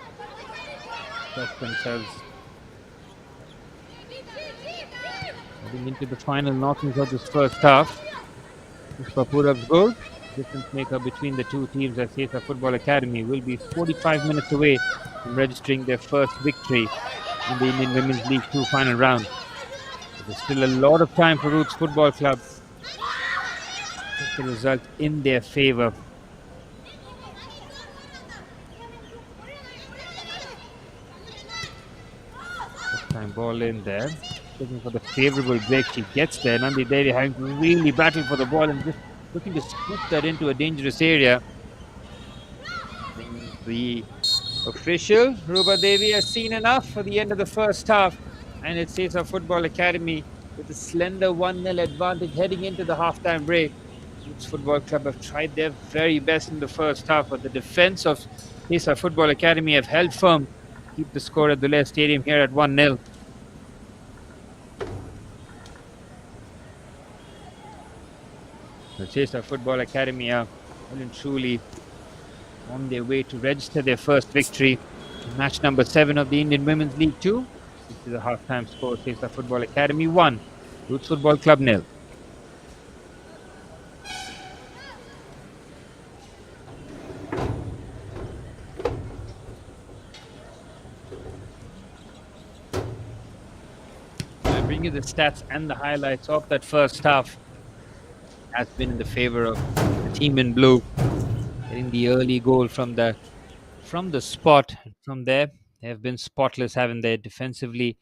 test themselves. Heading into the final knockings of this first half. Pushpa Purab's goal, difference maker between the two teams at SESA Football Academy, will be 45 minutes away from registering their first victory in the Indian Women's League 2 final round. There's still a lot of time for Roots Football Club to get the result in their favour. First time ball in there. Looking for the favourable break. She gets there. Nandi Devi having to really battle for the ball and just looking to scoop that into a dangerous area. The official, Ruba Devi, has seen enough for the end of the first half. And it says our Football Academy with a slender 1-0 advantage heading into the half-time break. Roots Football Club have tried their very best in the first half, but the defence of SESA Football Academy have held firm to keep the score at the Dulles Stadium here at 1-0. The SESA Football Academy are well and truly on their way to register their first victory in match number 7 of the Indian Women's League 2. This is a half-time score. SESA Football Academy 1, Roots Football Club 0. I bring you the stats and the highlights of that first half. Has been in the favour of the team in blue. getting the early goal from the spot. From there, they have been spotless, haven't they? Defensively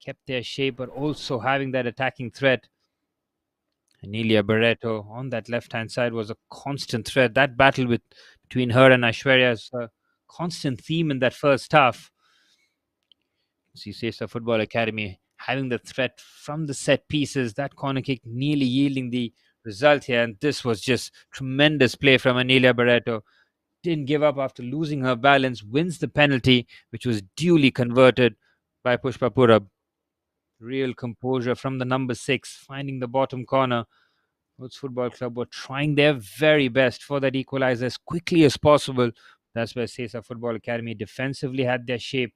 kept their shape, but also having that attacking threat. Anelia Barreto on that left hand side was a constant threat. That battle between her and Aishwarya is a constant theme in that first half. See, SESA Football Academy having the threat from the set pieces, that corner kick nearly yielding the result here. And this was just tremendous play from Anelia Barreto. Didn't give up after losing her balance, wins the penalty, which was duly converted by Pushpa Purab. Real composure from the number 6, finding the bottom corner. Roots Football Club were trying their very best for that equalizer as quickly as possible. That's where SESA Football Academy defensively had their shape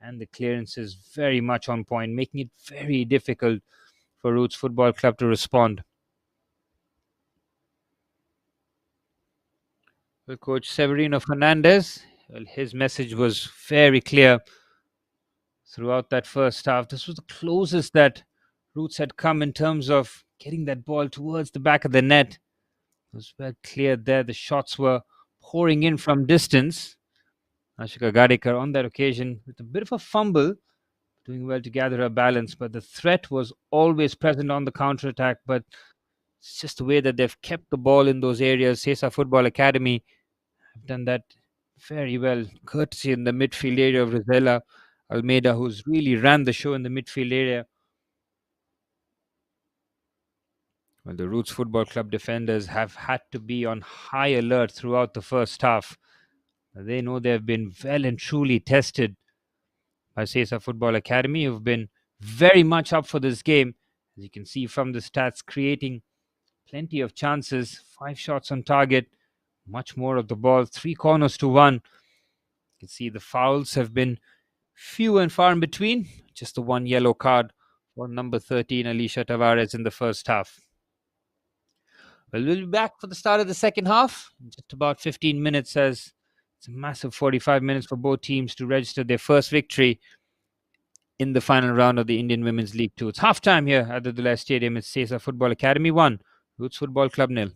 and the clearance is very much on point, making it very difficult for Roots Football Club to respond. Well, Coach Severino Fernandez, well, his message was very clear throughout that first half. This was the closest that Roots had come in terms of getting that ball towards the back of the net. It was well clear there. The shots were pouring in from distance. Ashika Gadekar on that occasion with a bit of a fumble, doing well to gather her balance, but the threat was always present on the counter attack. But it's just the way that they've kept the ball in those areas. SESA Football Academy have done that very well, courtesy in the midfield area of Rosella Almeida, who's really ran the show in the midfield area. Well, the Roots Football Club defenders have had to be on high alert throughout the first half. They know they've been well and truly tested by SESA Football Academy, who've been very much up for this game. As you can see from the stats, creating plenty of chances, 5 shots on target, much more of the ball, 3 corners to 1. You can see the fouls have been few and far in between. Just the one yellow card for number 13, Alicia Tavares, in the first half. Well, we'll be back for the start of the second half in just about 15 minutes, as it's a massive 45 minutes for both teams to register their first victory in the final round of the Indian Women's League 2. It's half time here at the Dulai Stadium. It's SESA Football Academy 1, Roots Football Club 0.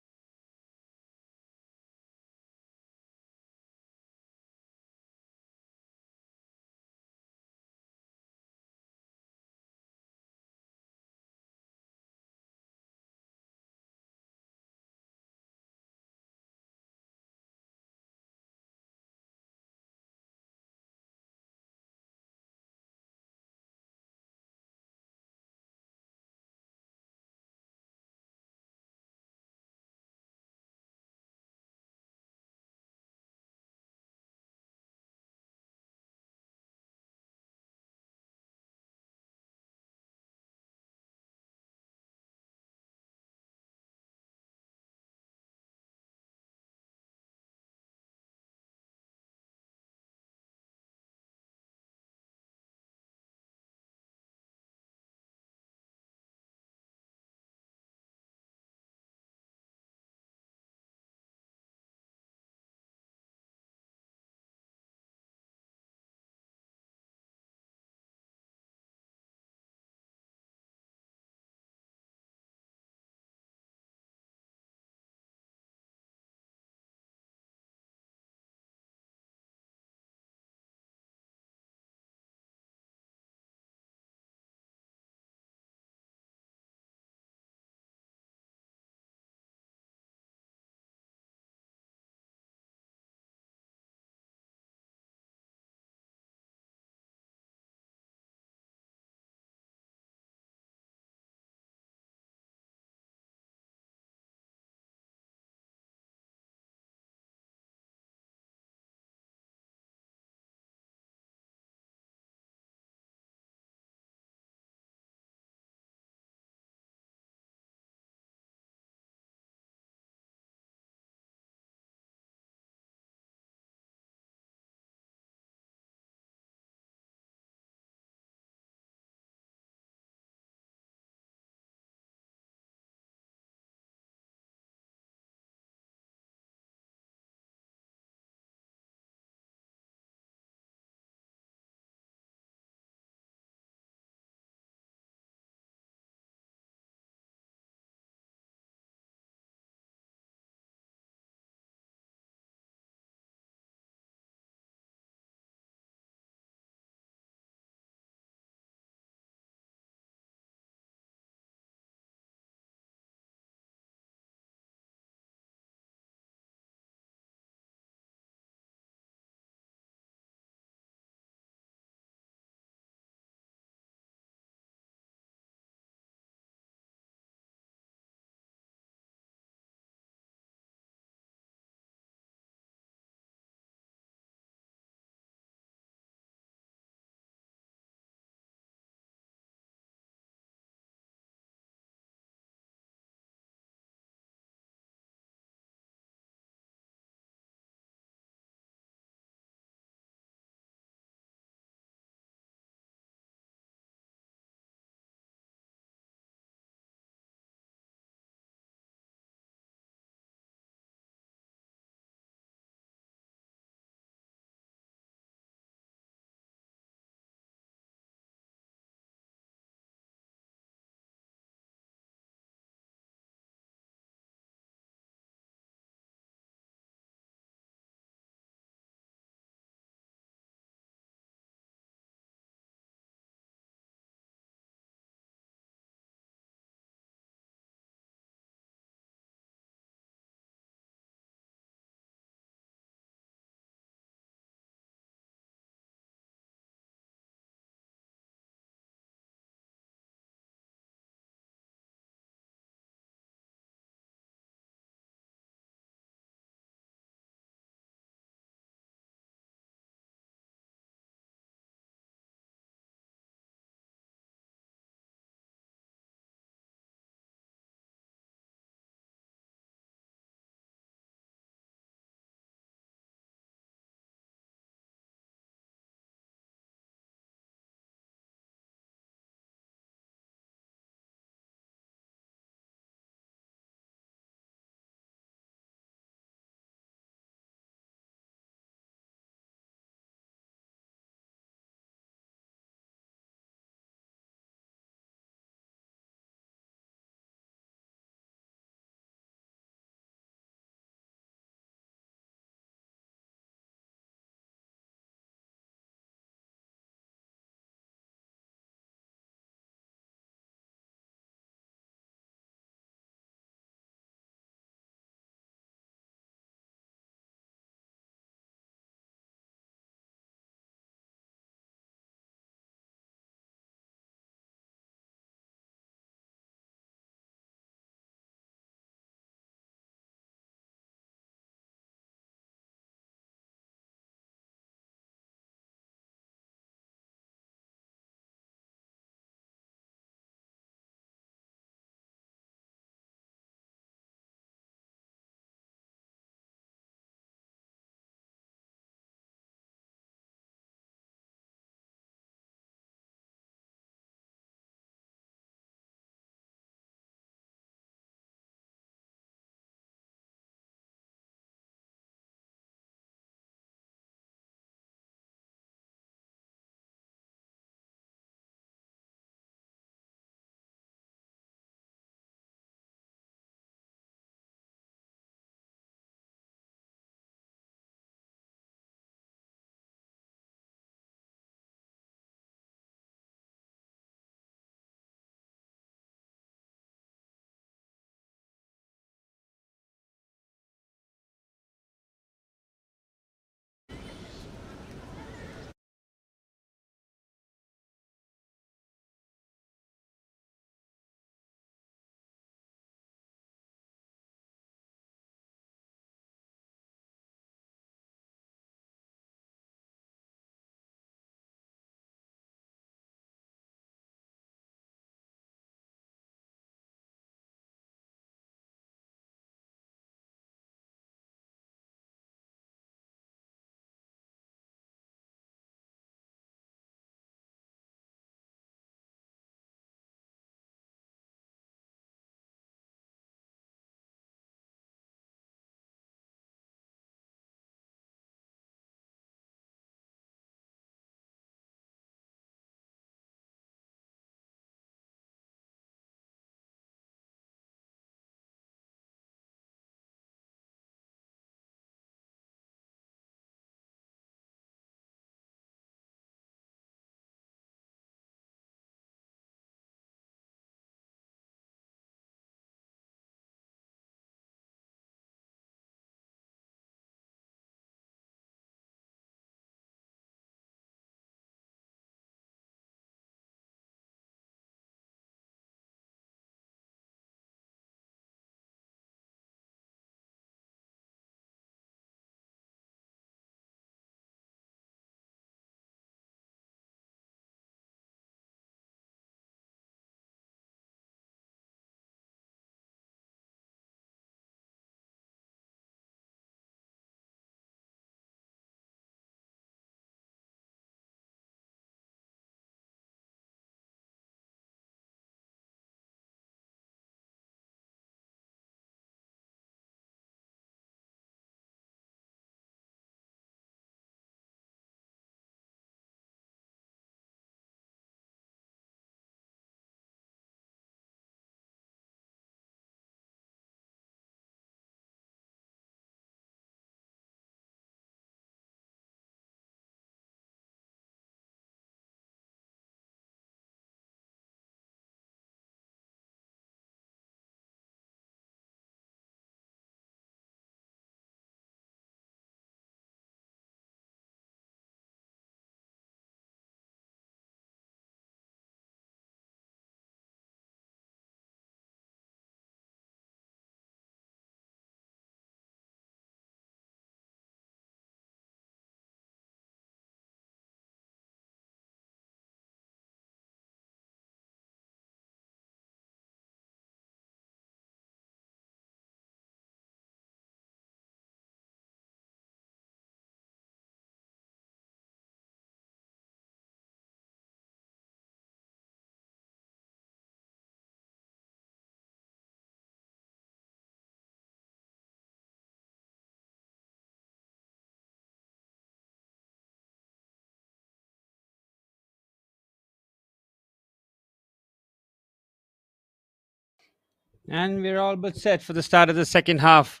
And we're all but set for the start of the second half.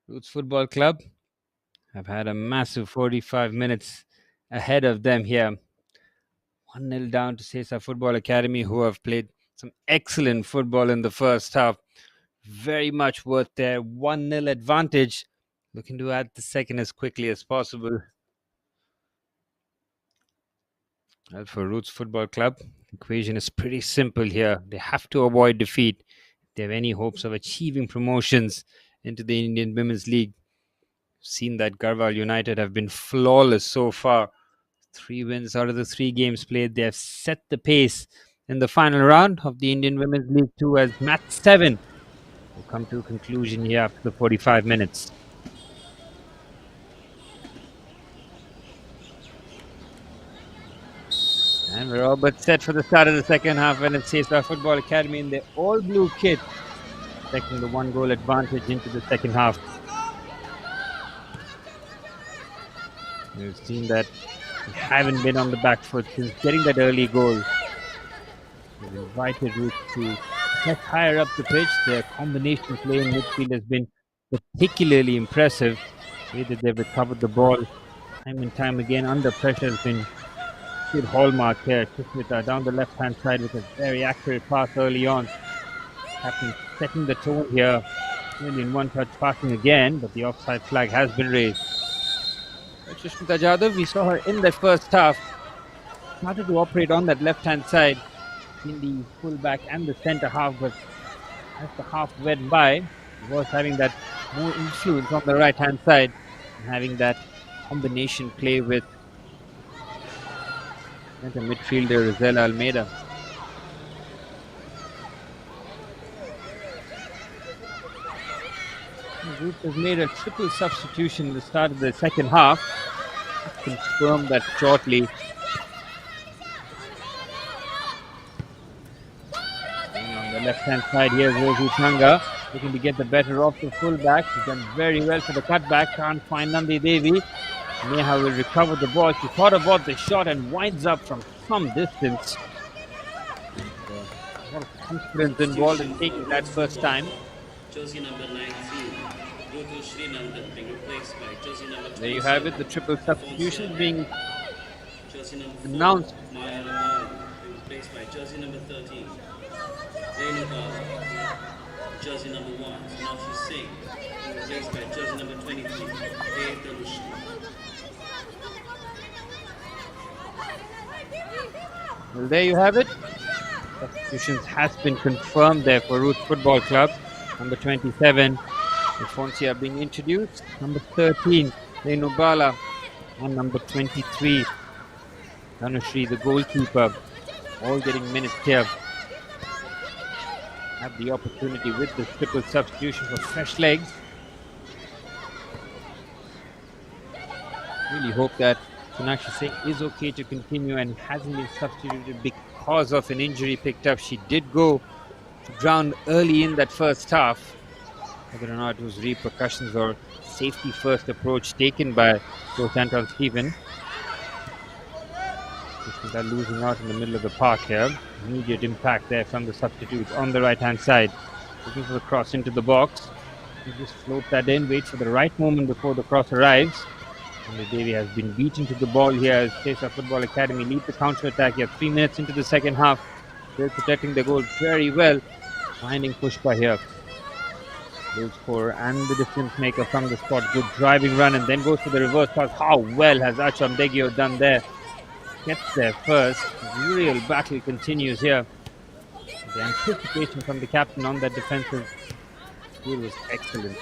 Roots Football Club have had a massive 45 minutes ahead of them here. 1-0 down to SESA Football Academy, who have played some excellent football in the first half. Very much worth their 1-0 advantage. Looking to add the second as quickly as possible. Well, for Roots Football Club, the equation is pretty simple here. They have to avoid defeat if they have any hopes of achieving promotions into the Indian Women's League. Seen that Garhwal United have been flawless so far. 3 wins out of the 3 games played. They have set the pace in the final round of the Indian Women's League 2 as match 7 will come to a conclusion here after the 45 minutes. And we're all but set for the start of the second half when it's SESA Football Academy in their all-blue kit, taking the 1-goal advantage into the second half. We've seen that they haven't been on the back foot since getting that early goal. They've invited Roots to get higher up the pitch. Their combination play in midfield has been particularly impressive. The way that they've recovered the ball time and time again under pressure has been good hallmark here. Sushmita down the left-hand side with a very accurate pass early on. Captain setting the tone here. Really in one-touch passing again, but the offside flag has been raised. Sushmita Jadhav, we saw her in that first half. Started to operate on that left-hand side in the full-back and the centre-half, but as the half went by, was having that more influence on the right-hand side and having that combination play with the midfielder Rosella Almeida. The Roots has made a triple substitution at the start of the second half. Confirm that shortly. And on the left-hand side here is Rosie Thanga, looking to get the better of the full-back. She's done very well for the cutback. Can't find Nandi Devi. Neha will recover the ball. She thought about the shot and winds up from some distance. A lot of confidence involved in taking that first time. Jersey number 19, Goku Srinandan, being replaced by jersey number 27. There you have it, the triple substitution being Jersey number 4, announced. Maya Raman, being replaced by jersey number 13. Renu Bala, jersey number 1, Sonashi Singh, being replaced by jersey number 23, Dev Dhanush. Well, there you have it. Substitutions has been confirmed there for Roots Football Club. Number 27, Alfonsia being introduced. Number 13, Renu Bala. And number 23, Dhanushri, the goalkeeper. All getting minutes here. Have the opportunity with this triple substitution for fresh legs. Really hope that Sonakshi Singh is okay to continue and hasn't been substituted because of an injury picked up. She did go to ground early in that first half. Whether or not it was repercussions or safety first approach taken by Coach Anton Stephen. They're losing out in the middle of the park here. Immediate impact there from the substitutes on the right hand side. Looking for the cross into the box. You just float that in, wait for the right moment before the cross arrives. And Devi has been beaten to the ball here as SESA Football Academy lead the counter-attack here. 3 minutes into the second half. They're protecting the goal very well. Finding Pushpa here. Goal scorer and the difference maker from the spot. Good driving run and then goes for the reverse pass. How well has Acham Degio done there? Gets there first. Real battle continues here. The anticipation from the captain on that defensive goal was excellent.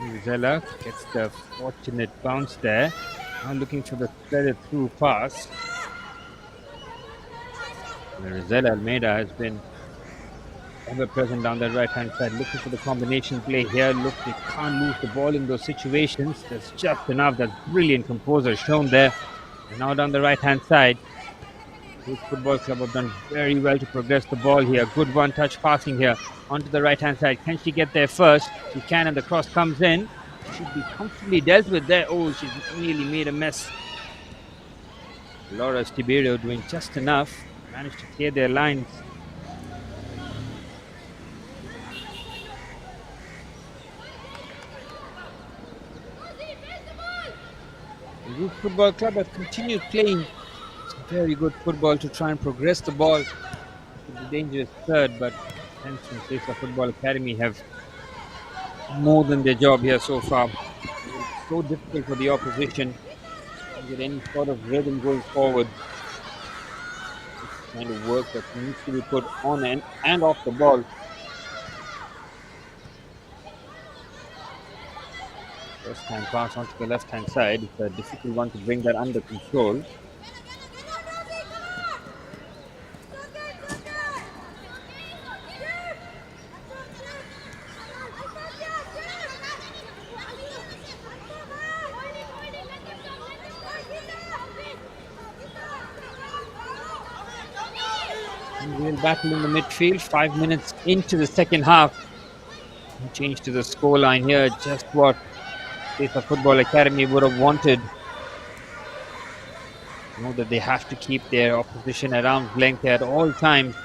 Rosella gets the fortunate bounce there. Now looking for the threaded through pass. Rosella Almeida has been ever present down that right hand side, looking for the combination play here. Look, they can't lose the ball in those situations. There's just enough. That brilliant composure shown there. And now down the right hand side, Roots Football Club have done very well to progress the ball here. Good one touch passing here onto the right hand side. Can she get there first? She can, and the cross comes in. Should be comfortably dealt with there. Oh, she's really made a mess. Laura Stiberio doing just enough managed to clear their lines. The Roots Football Club have continued playing some very good football to try and progress the ball to the dangerous third, but friends from SESA Football Academy have more than their job here so far. It's so difficult for the opposition to get any sort of rhythm going forward. This kind of work that needs to be put on and off the ball. First time pass onto the left hand side. It's a difficult one to bring that under control. Real battle in the midfield. 5 minutes into the second half. Change to the scoreline here. Just what SESA Football Academy would have wanted. Know that they have to keep their opposition at arm's length at all times.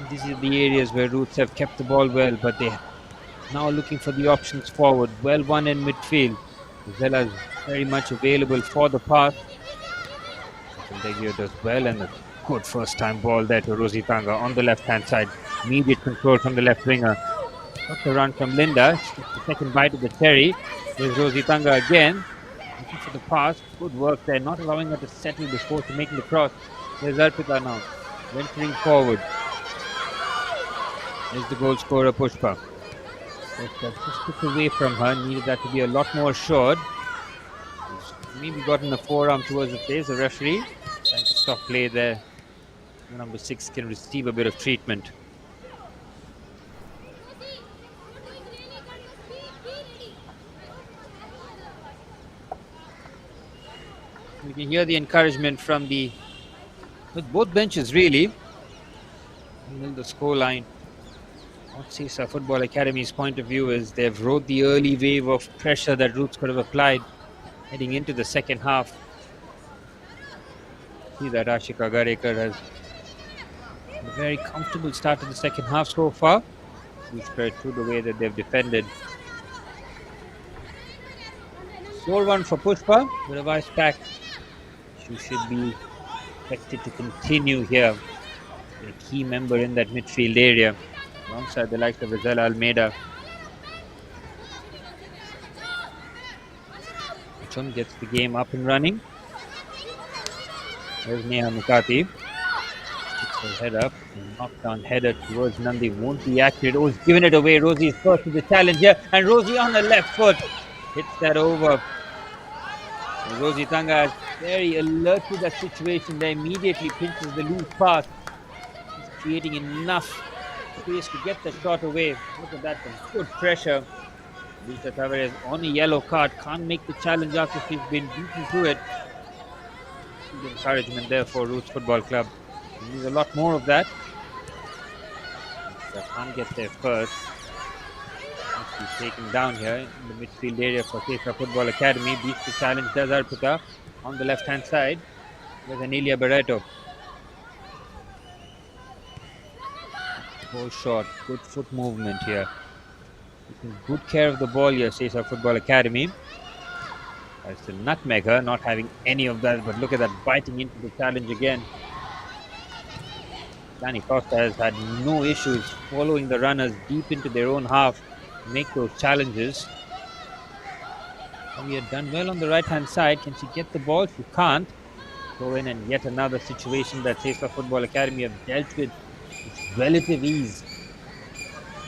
These are the areas where Roots have kept the ball well, but they now looking for the options forward. Well won in midfield. Zella is very much available for the pass. Degio does well, and a good first time ball there to Rosie Tanga on the left hand side. Immediate control from the left winger. Got the run from Linda. She gets the second bite of the cherry. There's Rosie Tanga again. Looking for the pass. Good work there. Not allowing her to settle before to making the cross. There's Arpita now. Venturing forward. There's the goal scorer Pushpa. Just took away from her. Needed that to be a lot more assured. Maybe gotten a forearm towards the face. The referee trying to stop play there. Number 6 can receive a bit of treatment. We can hear the encouragement from with both benches really. The scoreline. What SESA Football Academy's point of view is they've rode the early wave of pressure that Roots could have applied heading into the second half. See that Ashika Garekar has a very comfortable start to the second half so far. Huge credit to the way that they've defended. Score one for Pushpa with a vice pack. She should be expected to continue here. A key member in that midfield area, alongside the likes of Rizal Almeida. Chum gets the game up and running. There's Neha Mukati. Puts her head up. Knockdown header towards Nandi. Won't be accurate. Oh, he's given it away. Rosie's first to the challenge here. And Rosie on the left foot. Hits that over. And Rosie Tanga is very alert to that situation. They immediately pinches the loose pass. He's creating enough space to get the shot away. Look at that. Some good pressure. Lisa Tavares on a yellow card. Can't make the challenge after she's been beaten to it. Good encouragement there for Roots Football Club. We need a lot more of that. Can't get there first. He's taken down here in the midfield area for SESA Football Academy. Beats the challenge, does Arpita on the left hand side with Anelia Barreto. Goal shot, good foot movement here. Taking good care of the ball here, SESA Football Academy. Tries to nutmeg her, not having any of that, but look at that, biting into the challenge again. Dani Costa has had no issues following the runners deep into their own half to make those challenges. We had done well on the right hand side. Can she get the ball? She can't. Go in, and yet another situation that SESA Football Academy have dealt with relative ease.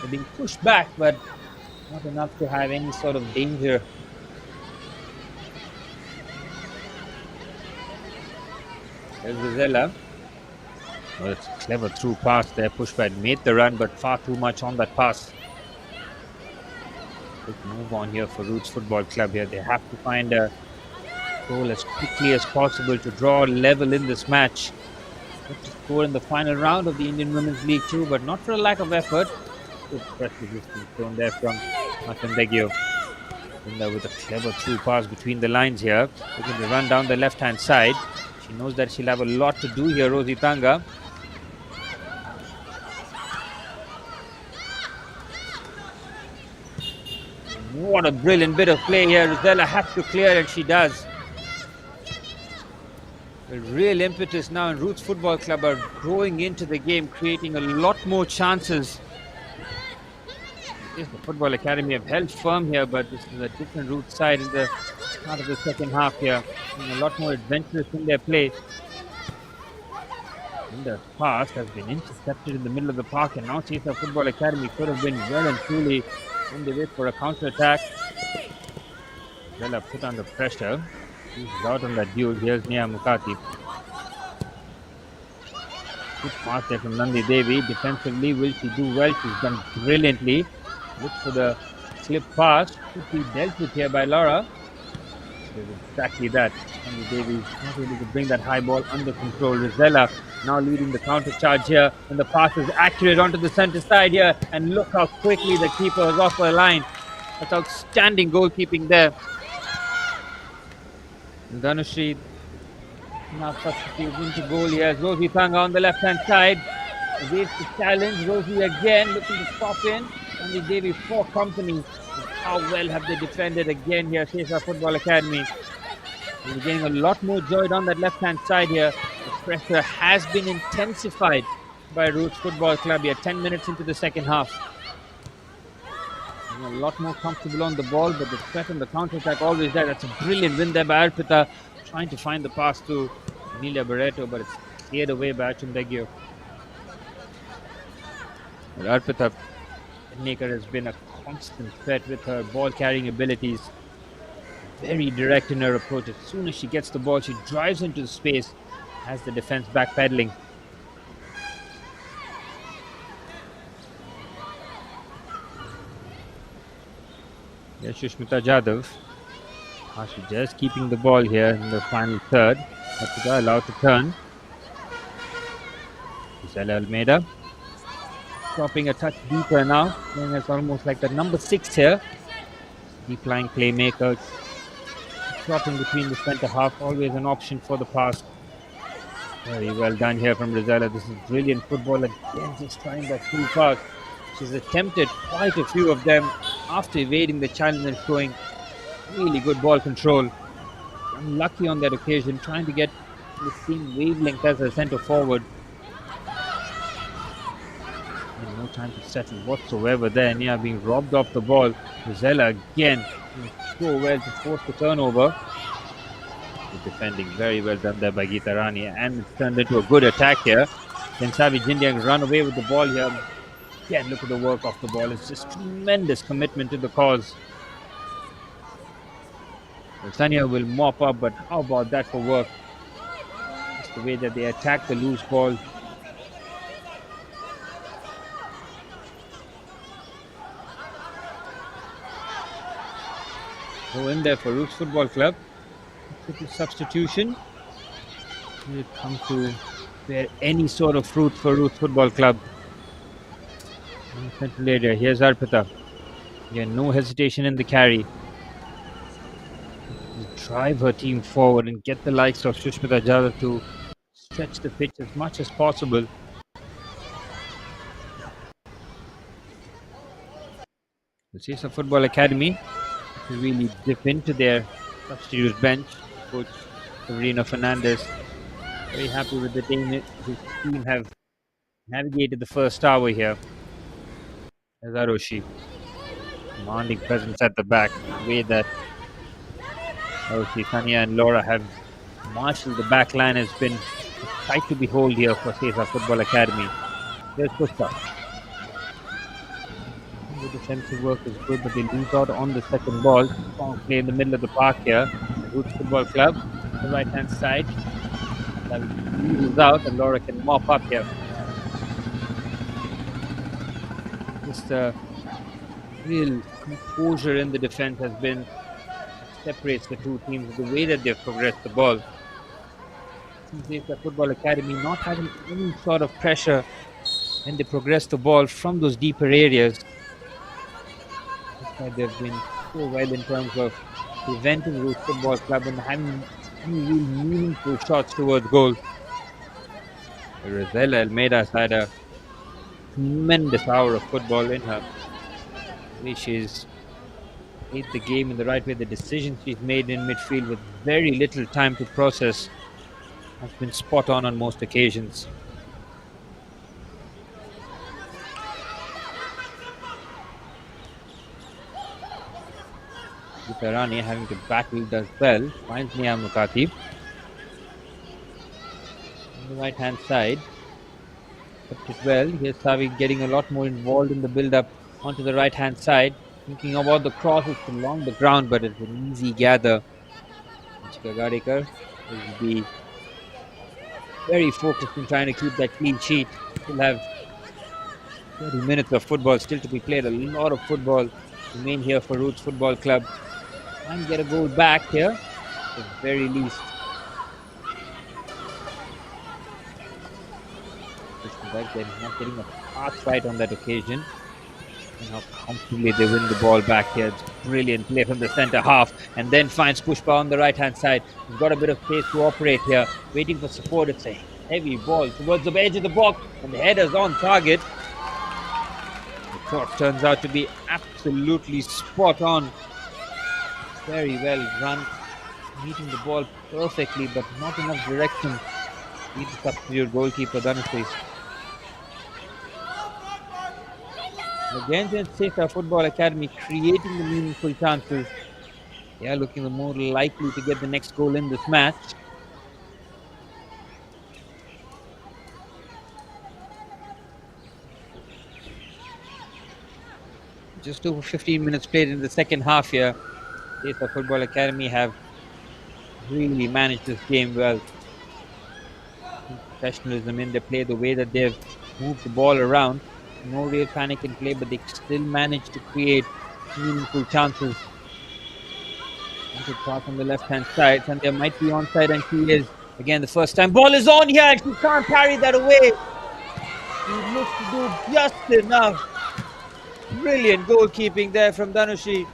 They're being pushed back, but not enough to have any sort of danger. There's Rizella. Well, it's a clever through pass there. Pushpa made the run, but far too much on that pass. Quick move on here for Roots Football Club here. They have to find a goal as quickly as possible to draw level in this match. Hope to score in the final round of the Indian Women's League too, but not for a lack of effort. Good press resistance shown there from Matan Begio. Linda with a clever through pass between the lines here. Looking to run down the left-hand side. She knows that she'll have a lot to do here, Rosie Tanga. What a brilliant bit of play here. Rosella has to clear, and she does. The real impetus now in Roots Football Club are growing into the game, creating a lot more chances. Yes, the Football Academy have held firm here, but this is a different Roots side in the start of the second half here. Being a lot more adventurous in their play. And the pass has been intercepted in the middle of the park, and now SESA Football Academy could have been well and truly on the way for a counter-attack. Bella put under pressure. She's out on that duel. Here's Nia Mukati. Good pass there from Nandi Devi. Defensively, will she do well? She's done brilliantly. Look for the slip pass. Could be dealt with here by Laura. Exactly that. Nandi Devi is not able to bring that high ball under control. Rosella now leading the counter charge here. And the pass is accurate onto the center side here. And look how quickly the keeper is off her line. That's outstanding goalkeeping there. And Dhanushri now substitutes into goal here. Rosie Tanga on the left-hand side. Waits the challenge. Rosie again looking to stop in. And the Devi for company. How well have they defended again here, SESA Football Academy. We're getting a lot more joy down that left-hand side here. The pressure has been intensified by Roots Football Club here. 10 minutes into the second half. A lot more comfortable on the ball, but the threat and the counter-attack always there. That's a brilliant win there by Arpita, trying to find the pass to Amelia Barreto, but it's cleared away by Achundegio. Arpita Naker has been a constant threat with her ball-carrying abilities. Very direct in her approach. As soon as she gets the ball, she drives into the space, has the defense backpedaling. Yes, Shushmita Jadhav. She just keeping the ball here in the final third. Arpita allowed to turn. Gisela Almeida. Dropping a touch deeper now. Playing as almost like the number 6 here. Deep lying playmaker. Dropping between the centre half. Always an option for the pass. Very well done here from Rosella. This is brilliant football. Again, just trying that through pass. She's attempted quite a few of them after evading the challenge and showing really good ball control. Unlucky on that occasion, trying to get the same wavelength as a centre forward. And no time to settle whatsoever there. Nia being robbed off the ball. Rosella again doing so well to force the turnover. The defending very well done there by Geeta Rani, and it's turned into a good attack here. Then Savi Jindyang run away with the ball here. Again, look at the work off the ball. It's just tremendous commitment to the cause. Well, Sanya will mop up, but how about that for work? Just the way that they attack the loose ball. Go in there for Roots Football Club. Substitution. Will it come to bear any sort of fruit for Roots Football Club? Central area. Here's Arpita. Again, no hesitation in the carry. Drive her team forward and get the likes of Shushmita Jadhav to stretch the pitch as much as possible. The SESA Football Academy to really dip into their substitute bench. Coach Sabrina Fernandez very happy with the team. His team have navigated the first hour here. As Aroshi, commanding presence at the back. The way that Aroshi, Tanya and Laura have marshaled the back line has been a sight to behold here for SESA Football Academy. There's Pushpa. The defensive work is good, but they lose out on the second ball. Strong play in the middle of the park here. Roots Football Club, the right hand side. That loses out, and Laura can mop up here. Just real composure in the defense has been separates the two teams. The way that they've progressed the ball. The Football Academy not having any sort of pressure when they progress the ball from those deeper areas. That's why they've been so well in terms of preventing Roots Football Club and having any real meaningful shots towards goal. Rosella Almeida's had a tremendous hour of football in her. She's played the game in the right way. The decisions she's made in midfield with very little time to process has been spot on most occasions. Gitarani having to battle does well, finds Nia Mukati. On the right hand side, kept it well. Here's Savi getting a lot more involved in the build up onto the right hand side. Thinking about the crosses along the ground, but it's an easy gather. Gadekar will be very focused in trying to keep that clean sheet. We'll have 30 minutes of football still to be played. A lot of football remain here for Roots Football Club. And get a goal back here, at the very least. They're not getting a pass right on that occasion. And how comfortably they win the ball back here. It's brilliant play from the centre half, and then finds Pushpa on the right hand side. He's got a bit of space to operate here, waiting for support. It's a heavy ball towards the edge of the box, and the header's on target. The cross turns out to be absolutely spot on. Very well run, meeting the ball perfectly, but not enough direction. He's the substitute goalkeeper, Dhanushri. Again, SESA Football Academy creating the meaningful chances. They are looking the more likely to get the next goal in this match. Just over 15 minutes played in the second half here. SESA Football Academy have really managed this game well. Professionalism in their play, the way that they've moved the ball around. No real panic in play, but they still managed to create meaningful chances. Good pass on the left-hand side, and there might be onside, and she is. Again, the first time. Ball is on here, and she can't carry that away. He looks to do just enough. Brilliant goalkeeping there from Dhanushri.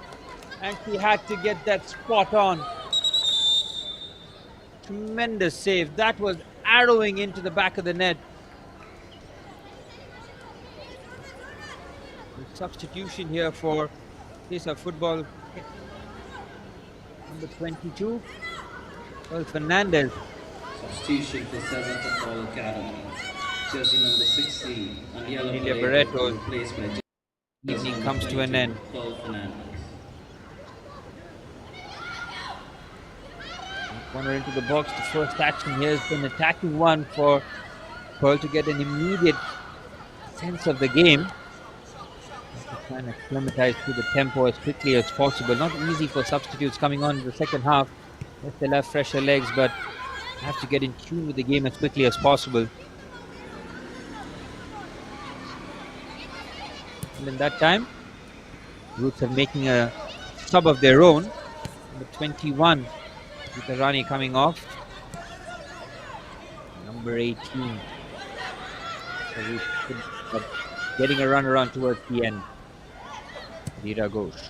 And she had to get that spot on. Tremendous save. That was arrowing into the back of the net. The substitution here for SESA Football. Number 22, well, Fernandez. Substitution for SESA Football Academy. Jersey number 16, Amelia Barreto. Evening comes to an end. Corner into the box. The first action here has been an attacking one for Pearl to get an immediate sense of the game. Trying to acclimatize to the tempo as quickly as possible. Not easy for substitutes coming on in the second half. Yes, they'll have fresher legs, but have to get in tune with the game as quickly as possible. And in that time, Roots are making a sub of their own. Number 21, Gitarani coming off. Number 18. So Roots getting a run around towards the end. Veera Ghosh.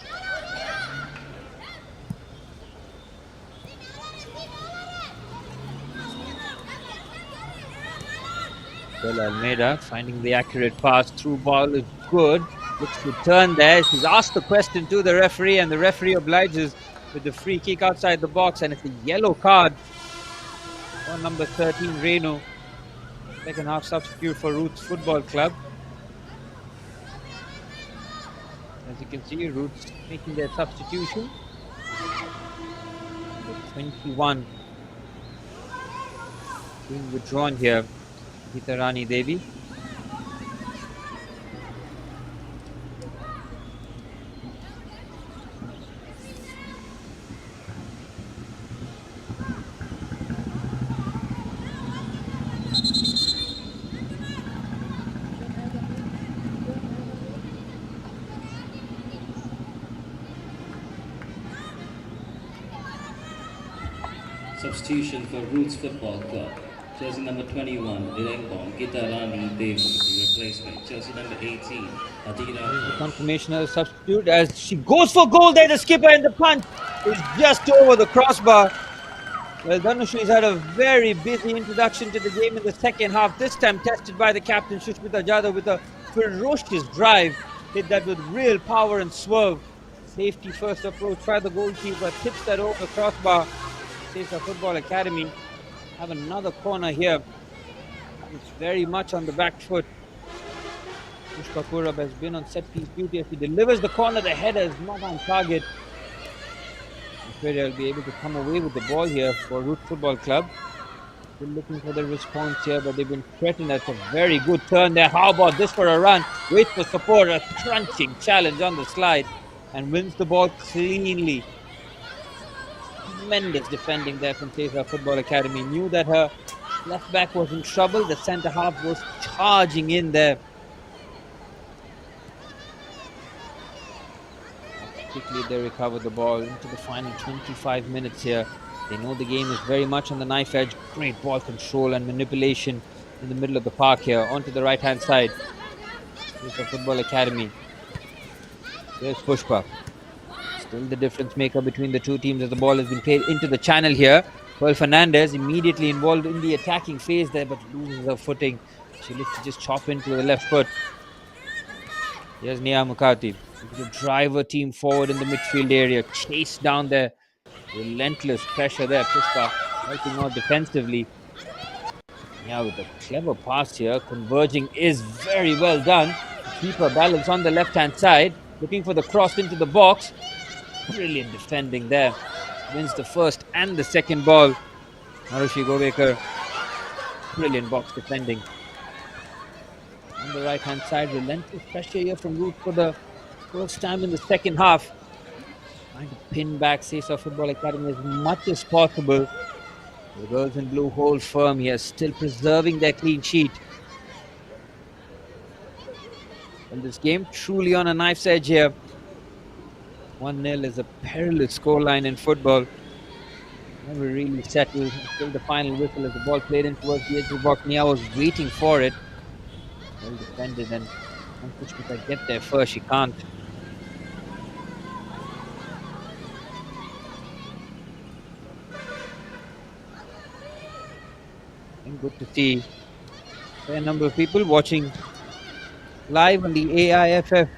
Almeida finding the accurate pass. Through ball is good. Looks to turn there. She's asked the question to the referee, and the referee obliges with the free kick outside the box, and it's a yellow card for number 13, Renu. Second half substitute for Roots Football Club. As you can see, Roots making their substitution. Number 21 being withdrawn here. Gitarani Devi. Substitution for Roots Football Club. Jersey number 21, Dilengpong, Gitarani Devi. replaced by jersey number 18, The Adina. confirmation of substitute as she goes for goal there. The skipper and the punch is just over the crossbar. Well, Dhanushri's had a very busy introduction to the game in the second half. This time tested by the captain Shushmita Jadhav with a ferocious drive. Hit that with real power and swerve. Safety first approach by the goalkeeper. Tips that over the crossbar. SESA Football Academy have another corner here. It's very much on the back foot. Pushpa Purab has been on set piece duty. If he delivers the corner, the header is not on target. I'm afraid I'll be able to come away with the ball here for Root Football Club. Still looking for the response here, but they've been threatened. That's a very good turn there. How about this for a run? Wait for support. A crunching challenge on the slide and wins the ball cleanly. Tremendous defending there from SESA Football Academy. Knew that her left back was in trouble. The centre half was charging in there. Quickly they recover the ball into the final 25 minutes here. They know the game is very much on the knife edge. Great ball control and manipulation in the middle of the park here. Onto the right hand side. SESA Football Academy. There's Pushpa. Still the difference maker between the two teams as the ball has been played into the channel here. Pearl Fernandez immediately involved in the attacking phase there, but loses her footing. She looks to just chop into the left foot. Here's Nia Mukati. The driver team forward in the midfield area. Chase down there. Relentless pressure there. Pushpa helping out defensively. Now with a clever pass here. Converging is very well done. Keeper balance on the left hand side. Looking for the cross into the box. Brilliant defending there. Wins the first and the second ball. Harushi Govekar. Brilliant box defending. On the right hand side. Relentless pressure here from Root for the first time in the second half. Trying to pin back SESA Football Academy as much as possible. The girls in blue hold firm here, still preserving their clean sheet. And this game truly on a knife's edge here. 1-0 is a perilous scoreline in football. Never really settled until the final whistle as the ball played in towards the edge of the box. Nia was waiting for it. Well defended, and unfortunately if I get there first, she can't. And good to see a fair number of people watching live on the AIFF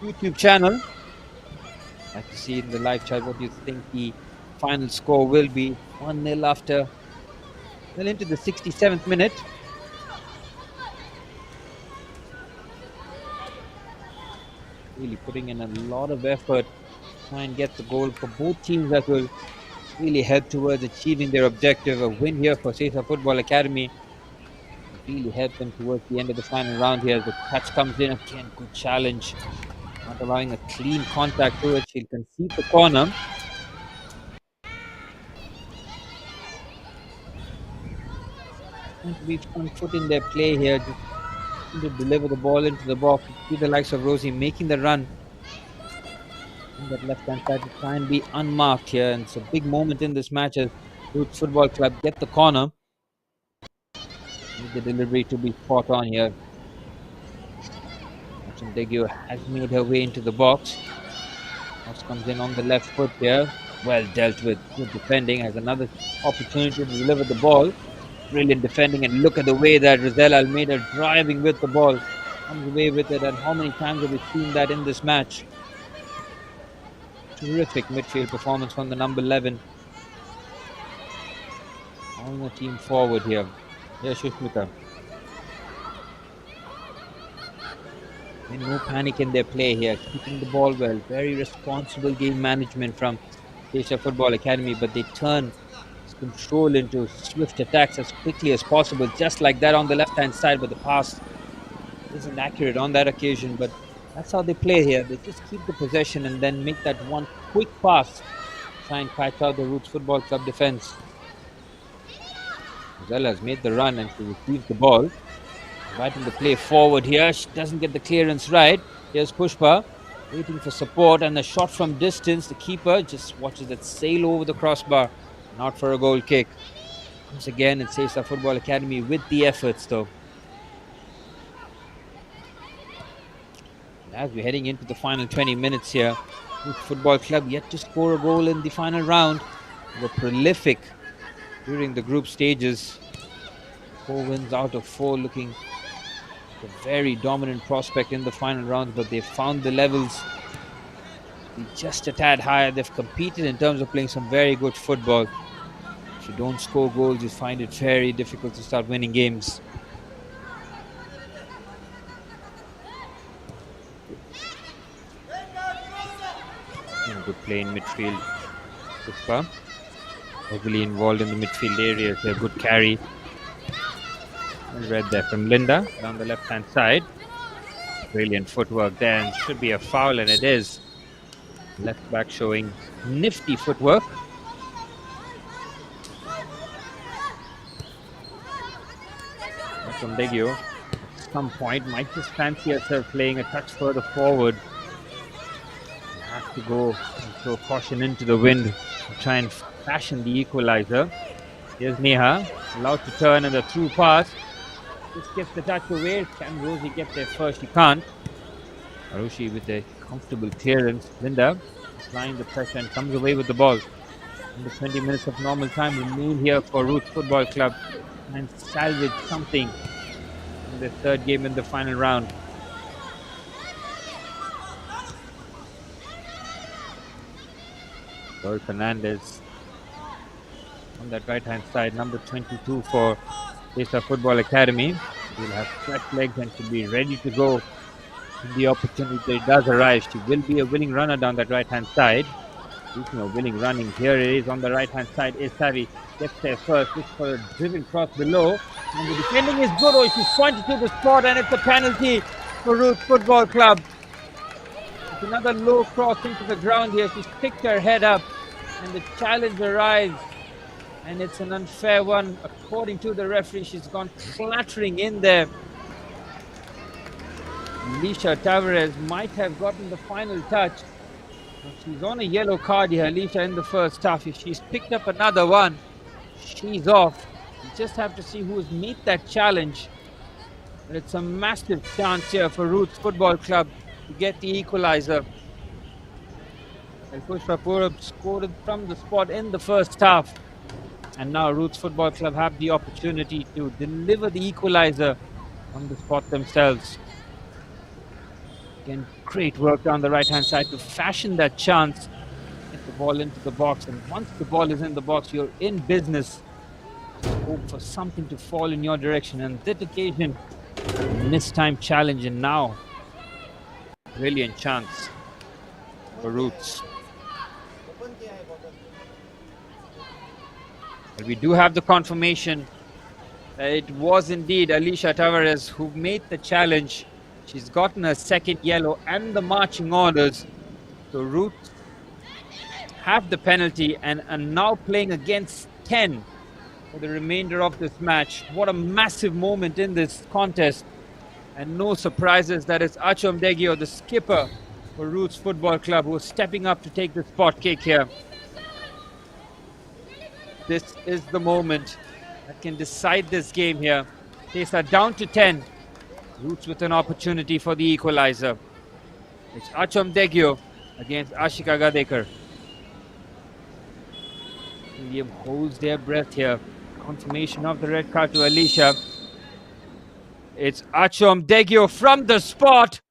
YouTube channel. I'd like to see in the live chat what you think the final score will be. 1-0 after well into the 67th minute. Really putting in a lot of effort to try and get the goal for both teams that will really help towards achieving their objective. A win here for SESA Football Academy really help them towards the end of the final round here. As the touch comes in again, good challenge. Not allowing a clean contact to it. She'll concede the corner. And to be front foot in their play here. Just to deliver the ball into the box. See the likes of Rosie making the run on that left hand side to try and be unmarked here. And it's a big moment in this match as Roots Football Club get the corner. Need the delivery to be spot on here. Degio has made her way into the box. Cross comes in on the left foot here. Well dealt with. Good defending. Has another opportunity to deliver the ball. Brilliant defending, and look at the way that Rosella Almeida driving with the ball. Comes away with it, and how many times have we seen that in this match? Terrific midfield performance from the number 11. On the team forward here. Here's Shushmita. No panic in their play here, keeping the ball well. Very responsible game management from SESA Football Academy, but they turn control into swift attacks as quickly as possible, just like that on the left hand side. But the pass isn't accurate on that occasion, but that's how they play here. They just keep the possession and then make that one quick pass, try and catch out the Roots Football Club defense. Rosella has made the run and she receives the ball. Inviting the play forward here. She doesn't get the clearance right. Here's Pushpa waiting for support, and a shot from distance. The keeper just watches it sail over the crossbar. Not for a goal kick. Once again, it SESA Football Academy with the efforts though. As we're heading into the final 20 minutes here, Youth Football Club yet to score a goal in the final round. They were prolific during the group stages. 4 wins out of 4, looking like a very dominant prospect in the final rounds, but they found the levels to be just a tad higher. They've competed in terms of playing some very good football. If you don't score goals, you find it very difficult to start winning games. And good play in midfield. Puspa, heavily involved in the midfield area. A good carry. Well read there from Linda down the left-hand side. Brilliant footwork there, and should be a foul, and it is. Left back showing nifty footwork. From Degio, at some point, might just fancy herself playing a touch further forward. Have to go and throw caution into the wind to try and fashion the equalizer. Here's Neha, allowed to turn and the through pass. Just gets the touch away. Can Rosie get there first? She can't. Arushi with a comfortable clearance. Linda applying the pressure and comes away with the ball. In the 20 minutes of normal time remain here for Roots Football Club and salvage something in the third game in the final round. Joel Fernandez on that right hand side, number 22 for SESA Football Academy. He'll have fresh legs and should be ready to go in the opportunity that does arise. She will be a winning runner down that right hand side. Speaking of winning running, here it is on the right hand side. Esavi gets there first, looks for a driven cross below. And the defending is good. Oh, she's pointed to the spot, and it's a penalty for Roots Football Club. It's another low cross into the ground here. She's picked her head up, and the challenge arrives. And it's an unfair one. According to the referee, she's gone clattering in there. Alicia Tavares might have gotten the final touch. She's on a yellow card here, Alicia, in the first half. If she's picked up another one, she's off. You just have to see who's made that challenge. But it's a massive chance here for Roots Football Club to get the equalizer. Pushpa Purab scored from the spot in the first half. And now Roots Football Club have the opportunity to deliver the equalizer on the spot themselves. Again, great work down the right-hand side to fashion that chance. Get the ball into the box, and once the ball is in the box, you're in business. Just hope for something to fall in your direction. And that occasion, missed time challenge, and now brilliant chance for Roots. But we do have the confirmation that it was indeed Alicia Tavares who made the challenge. She's gotten her second yellow and the marching orders. So Roots have the penalty and are now playing against 10 for the remainder of this match. What a massive moment in this contest. And no surprises that it's Achom Degio, the skipper for Roots Football Club, who is stepping up to take the spot kick here. This is the moment that can decide this game here. SESA down to 10. Roots with an opportunity for the equalizer. It's Achom Degio against Ashika Gadekar. William holds their breath here. Confirmation of the red card to Alicia. It's Achom Degio from the spot.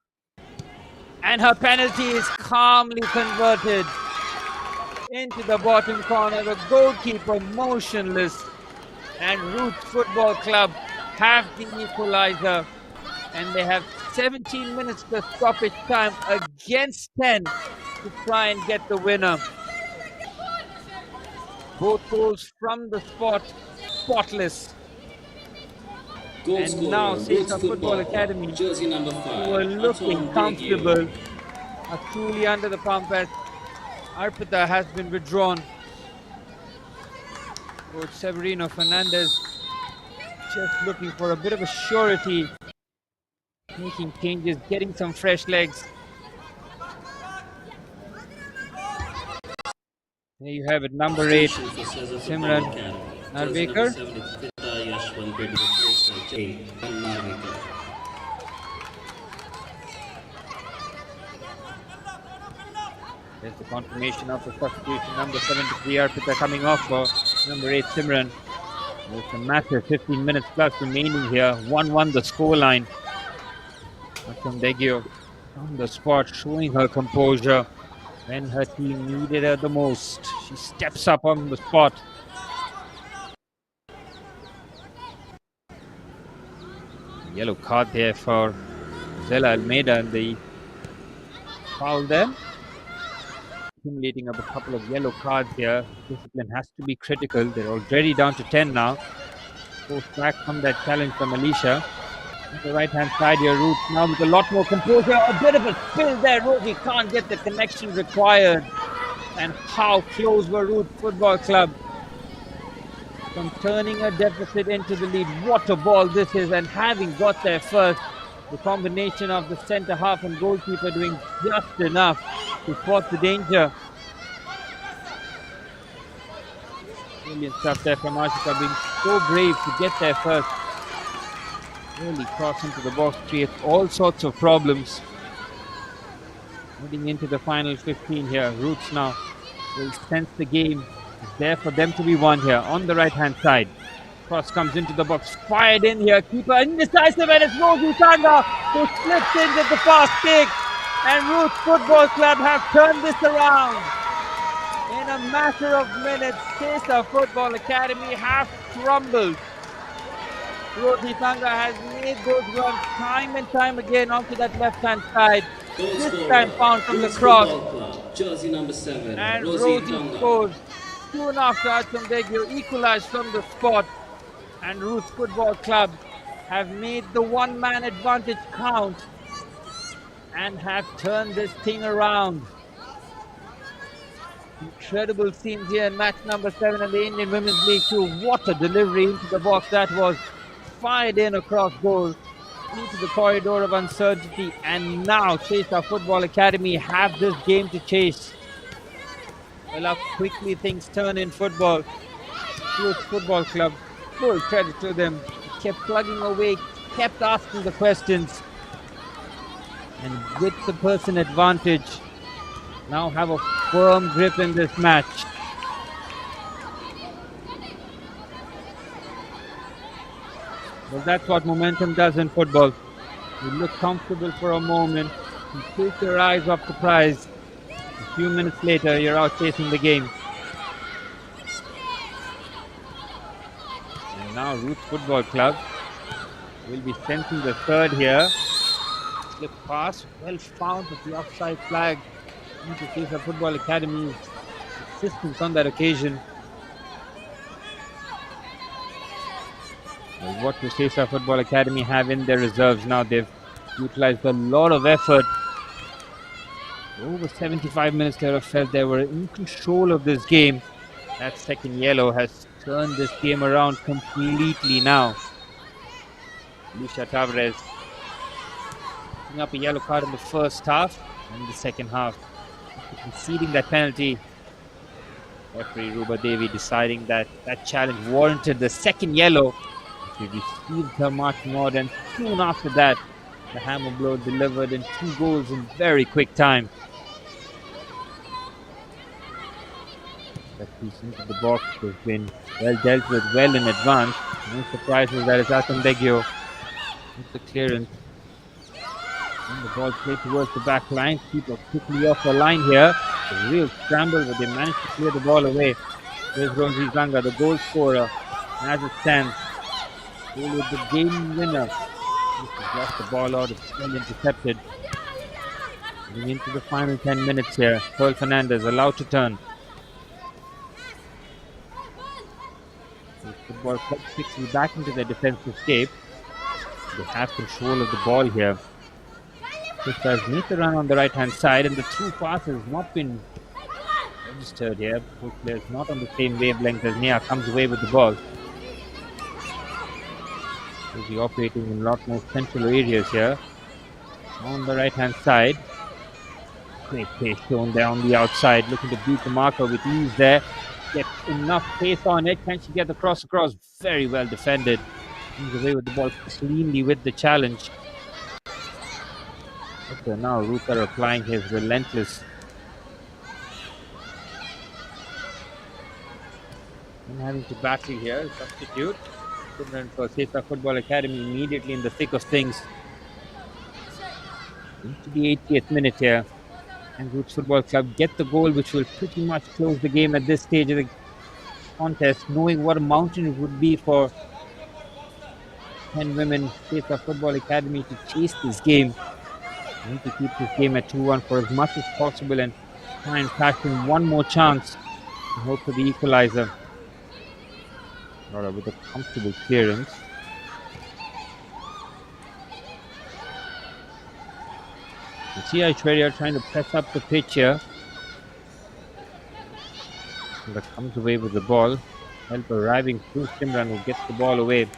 And her penalty is calmly converted into the bottom corner. The goalkeeper motionless. And Roots Football Club have the equalizer. And they have 17 minutes to stoppage time against 10 to try and get the winner. Both goals from the spot, spotless. Goal And scorer, now Roots SESA Football Academy, jersey number 5, who are looking Achom comfortable, Degio. are truly under the pump as Arpita has been withdrawn. Coach Severino Fernandez just looking for a bit of a surety, making changes, getting some fresh legs. There you have it, number 8, Simran Narvekar. There's the confirmation of the substitution. Number 73 Arpita coming off for number 8 Simran. With a massive 15 minutes plus remaining here. 1-1 the scoreline. Degio on the spot, showing her composure when her team needed her the most. She steps up on the spot. Yellow card there for Zella Almeida and the foul there. Accumulating up a couple of yellow cards here. Discipline has to be critical. They're already down to 10 now. Goes back from that challenge from Alicia. On the right hand side here, Ruth now with a lot more composure. A bit of a spill there. Rosie can't get the connection required. And how close were Ruth Football Club from turning a deficit into the lead. What a ball this is, and having got there first, the combination of the centre half and goalkeeper doing just enough to spot the danger. Brilliant stuff there from Ashika, being so brave to get there first. Really cross into the box, creates all sorts of problems. Heading into the final 15 here, Roots now will sense the game is there for them to be won here on the right hand side. Cross comes into the box, fired in here, keeper indecisive, and it's Rosie Sanga who slips in with the fast kick, and Roots Football Club have turned this around. In a matter of minutes, SESA Football Academy have crumbled. Rosie Sanga has made those runs time and time again onto that left hand side. This time found from the cross. Jersey number 7, and Rosie scores soon after Degio equalized from the spot, and Roots Football Club have made the one-man advantage count and have turned this thing around. Incredible scenes here in match number 7 in the Indian Women's League 2. What a delivery into the box that was, fired in across goal into the corridor of uncertainty, and now SESA Football Academy have this game to chase. Well, how quickly things turn in football. Roots Football Club, full credit to them, kept plugging away, kept asking the questions, and with the person advantage, now have a firm grip in this match. Well, that's what momentum does in football. You look comfortable for a moment, you take your eyes off the prize. A few minutes later, you're out chasing the game. And now Roots Football Club will be sensing the third here. Slip pass, well found with the offside flag into SESA Football Academy's assistance on that occasion. Well, what does SESA Football Academy have in their reserves now? They've utilized a lot of effort. Over 75 minutes they have felt they were in control of this game. That second yellow has turned this game around completely now. Alicia Tavares picking up a yellow card in the first half, and in the second half conceding that penalty. Referee Ruba Devi deciding that that challenge warranted the second yellow. She received her marching order, and soon after that the hammer blow delivered in 2 goals in very quick time. That piece into the box has been well dealt with, well in advance. No surprises that it's Degio with the clearance. And the ball played towards the back line. Keeper quickly off the line here. A real scramble, but they managed to clear the ball away. There's Rosie Zanga, the goal scorer. And as it stands, goal with the game winner. This has lost the ball out, it's well intercepted. Getting into the final 10 minutes here. Pearl Fernandez allowed to turn. The football club quickly back into their defensive shape. They have control of the ball here. Sisters make the run on the right hand side, and the through pass has not been registered here. Both players not on the same wavelength as Nia comes away with the ball. We'll be operating in a lot more central areas here. On the right hand side, great pace shown there on the outside, looking to beat the marker with ease there. Get enough pace on it. Can she get the cross across? Very well defended. Comes away with the ball cleanly with the challenge. So now Ruth are applying his relentless And having to battle here, substitute. Simran for SESA Football Academy immediately in the thick of things. Into the 80th minute here. And Roots Football Club get the goal, which will pretty much close the game at this stage of the contest, knowing what a mountain it would be for 10 women SESA Football Academy to chase this game. Need to keep this game at 2-1 for as much as possible and try and fashion one more chance and hope for the equalizer. Nora with a comfortable clearance. You see Aishwarya trying to press up the pitch here. That comes away with the ball. Help arriving through Simran, who gets the ball away.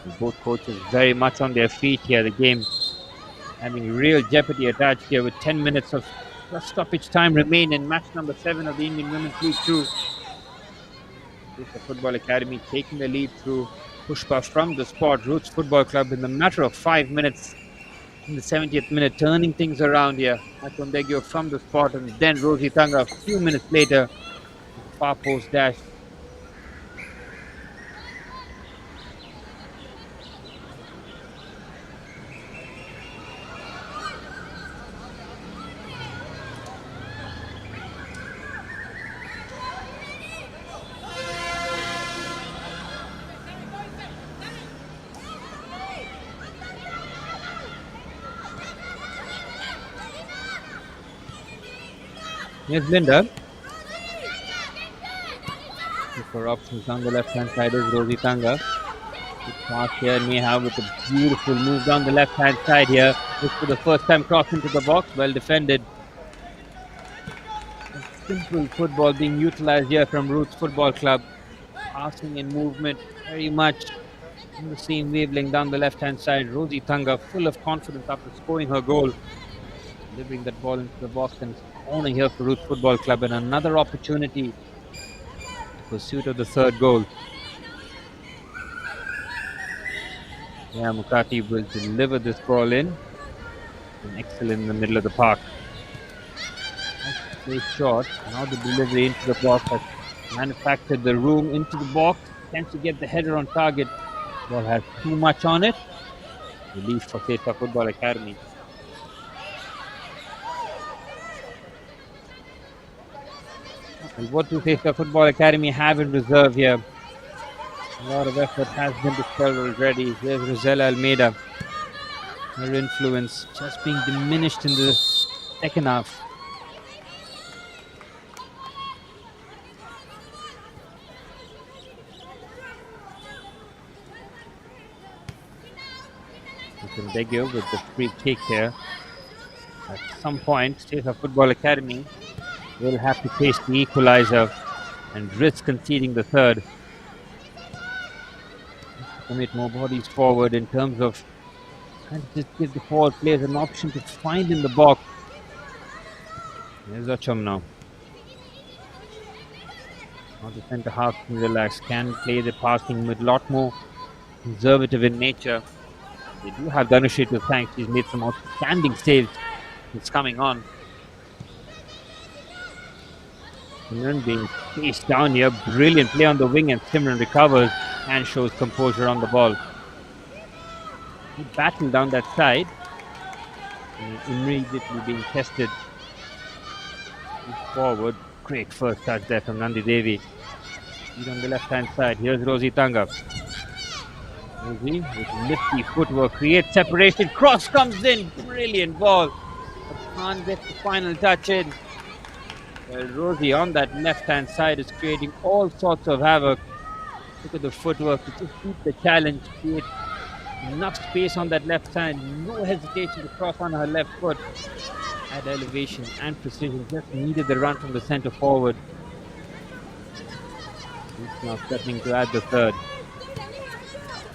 And both coaches very much on their feet here. The game having real jeopardy attached here with 10 minutes of stoppage time remain in match number 7 of the Indian Women's League 2. SESA Football Academy taking the lead through Pushpa from the spot. Roots Football Club in the matter of 5 minutes in the 70th minute, turning things around here. Akondegyo from the spot, and then Rosie Tanga a few minutes later, far post dash. Here's Linda. For options on the left hand side is Rosie Tanga. Good pass here, Neha with a beautiful move down the left hand side here. This for the first time cross into the box, well defended. A simple football being utilized here from Roots Football Club. Passing and movement very much in the same wavelength down the left hand side. Rosie Tanga full of confidence after scoring her goal. Delivering that ball into the box and corner here for Roots Football Club, and another opportunity in pursuit of the third goal. Yeah, Mukati will deliver this ball in. And excellent in the middle of the park. Nice shot. Now the delivery into the box has manufactured the room into the box. Tends to get the header on target. Ball has too much on it. Relief for SESA Football Academy. And what do SESA Football Academy have in reserve here? A lot of effort has been dispelled already. Here's Rosella Almeida. Her influence just being diminished in the second half. Begio with the free kick here. At some point, SESA Football Academy will have to face the equalizer and risk conceding the third. Commit more bodies forward in terms of trying to just give the forward players an option to find in the box. There's Acham now. Now the centre half can relax, can play the passing with a lot more conservative in nature. They do have Dhanushri to thank. She's made some outstanding saves. It's coming on. Simran being chased down here. Brilliant play on the wing, and Simran recovers and shows composure on the ball. He battled down that side. Immediately being tested. Forward. Great first touch there from Nandi Devi. He's on the left hand side. Here's Rosie Tanga. Rosie with nifty footwork creates separation. Cross comes in. Brilliant ball. But can't get the final touch in. Well, Rosie on that left hand side is creating all sorts of havoc. Look at the footwork to just keep the challenge, create enough space on that left side, no hesitation to cross on her left foot. Add elevation and precision, just needed the run from the centre forward. Roots now stepping to add the third.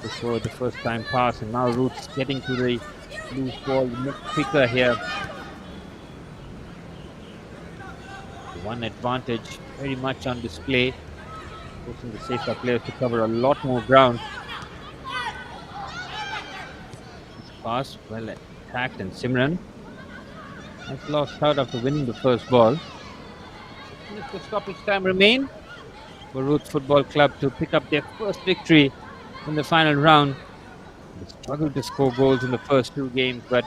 Before the first time pass, and now Roots getting to the loose ball much quicker here. One advantage very much on display, forcing the SESA players to cover a lot more ground. This pass well attacked, and Simran has lost out after winning the first ball. Minutes of stoppage time remain. for Roots Football Club to pick up their first victory in the final round. They struggled to score goals in the first two games, but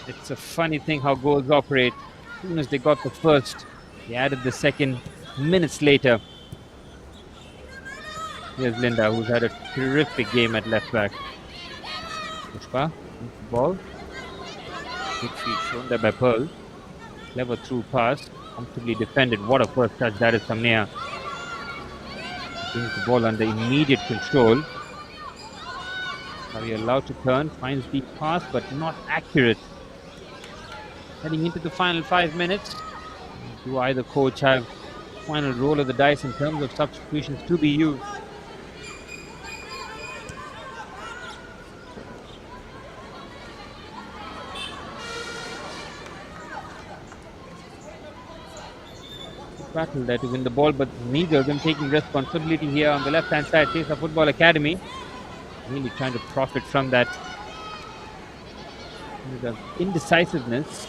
it's a funny thing how goals operate. As soon as they got the first, they added the second minutes later. Here's Linda, who's had a terrific game at left back. Pushpa, ball. Good feed shown there by Pearl. Clever through pass, comfortably defended. What a first touch that is from Nia. Brings the ball under immediate control. Now we are allowed to turn, finds the pass but not accurate. Heading into the final 5 minutes, do either coach have final roll of the dice in terms of substitutions to be used? Battle there to win the ball, but neither of them taking responsibility here on the left-hand side. SESA Football Academy really trying to profit from that indecisiveness.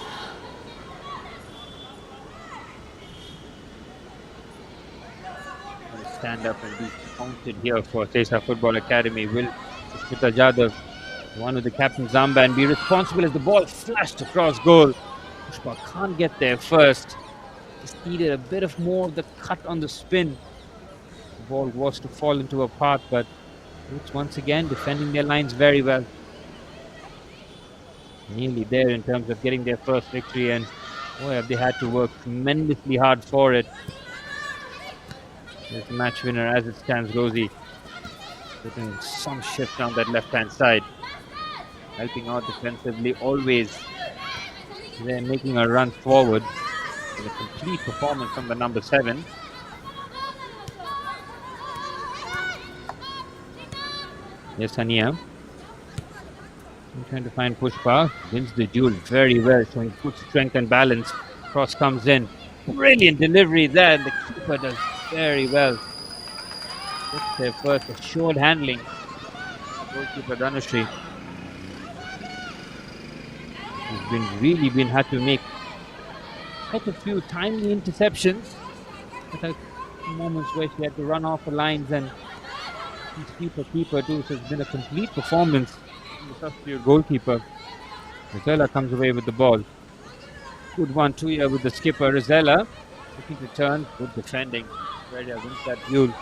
Stand up and be counted here for SESA Football Academy. Will Sushmita Jadhav, one of the captain's armband, be responsible as the ball flashed across goal? Pushpa can't get there first. Just needed a bit of more of the cut on the spin. The ball was to fall into a path, but Roots once again defending their lines very well. Nearly there in terms of getting their first victory, and boy, have they had to work tremendously hard for it. There's the match winner as it stands, Rosie, putting some shift on that left-hand side, helping out defensively always. They're making a run forward. A complete performance from the number 7. Yes, Ania. I'm trying to find Pushpa. Wins the duel very well, showing good strength and balance. Cross comes in. Brilliant delivery there. The keeper does very well. Gets their first assured handling. Goalkeeper Dhanushri has really been had to make quite a few timely interceptions, but a moments where she had to run off the lines and keeper too. So it's been a complete performance from the substitute goalkeeper. Rosella comes away with the ball. Good 1-2 here with the skipper Rosella, looking to turn. Good defending. Australia wins that duel.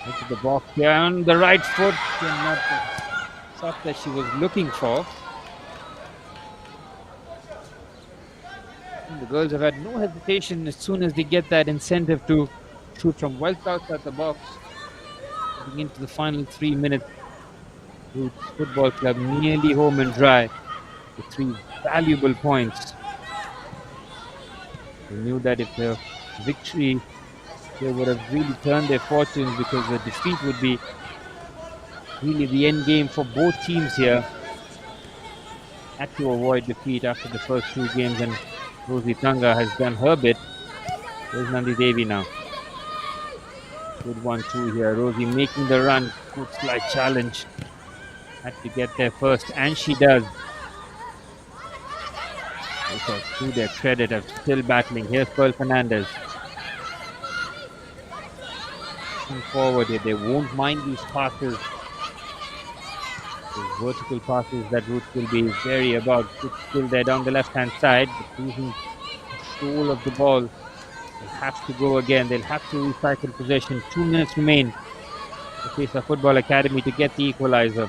Into the box here on the right foot, and not the shot that she was looking for. The girls have had no hesitation as soon as they get that incentive to shoot from well outside the box. Getting into the final 3 minutes, Roots Football Club nearly home and dry with 3 valuable points. They knew that if the victory, they would have really turned their fortunes, because the defeat would be really the end game for both teams here. Had to avoid defeat after the first 2 games, and Rosie Tanga has done her bit. There's Nandi Devi now. Good 1-2 here. Rosie making the run. Good slide challenge. Had to get there first, and she does. Also, to their credit, are still battling. Here's Pearl Fernandez. Pushing forward here. They won't mind these passes. These vertical passes that Roots will be very about. It's still there down the left-hand side, but losing control of the ball. They'll have to go again. They'll have to recycle possession. 2 minutes remain for SESA Football Academy to get the equalizer.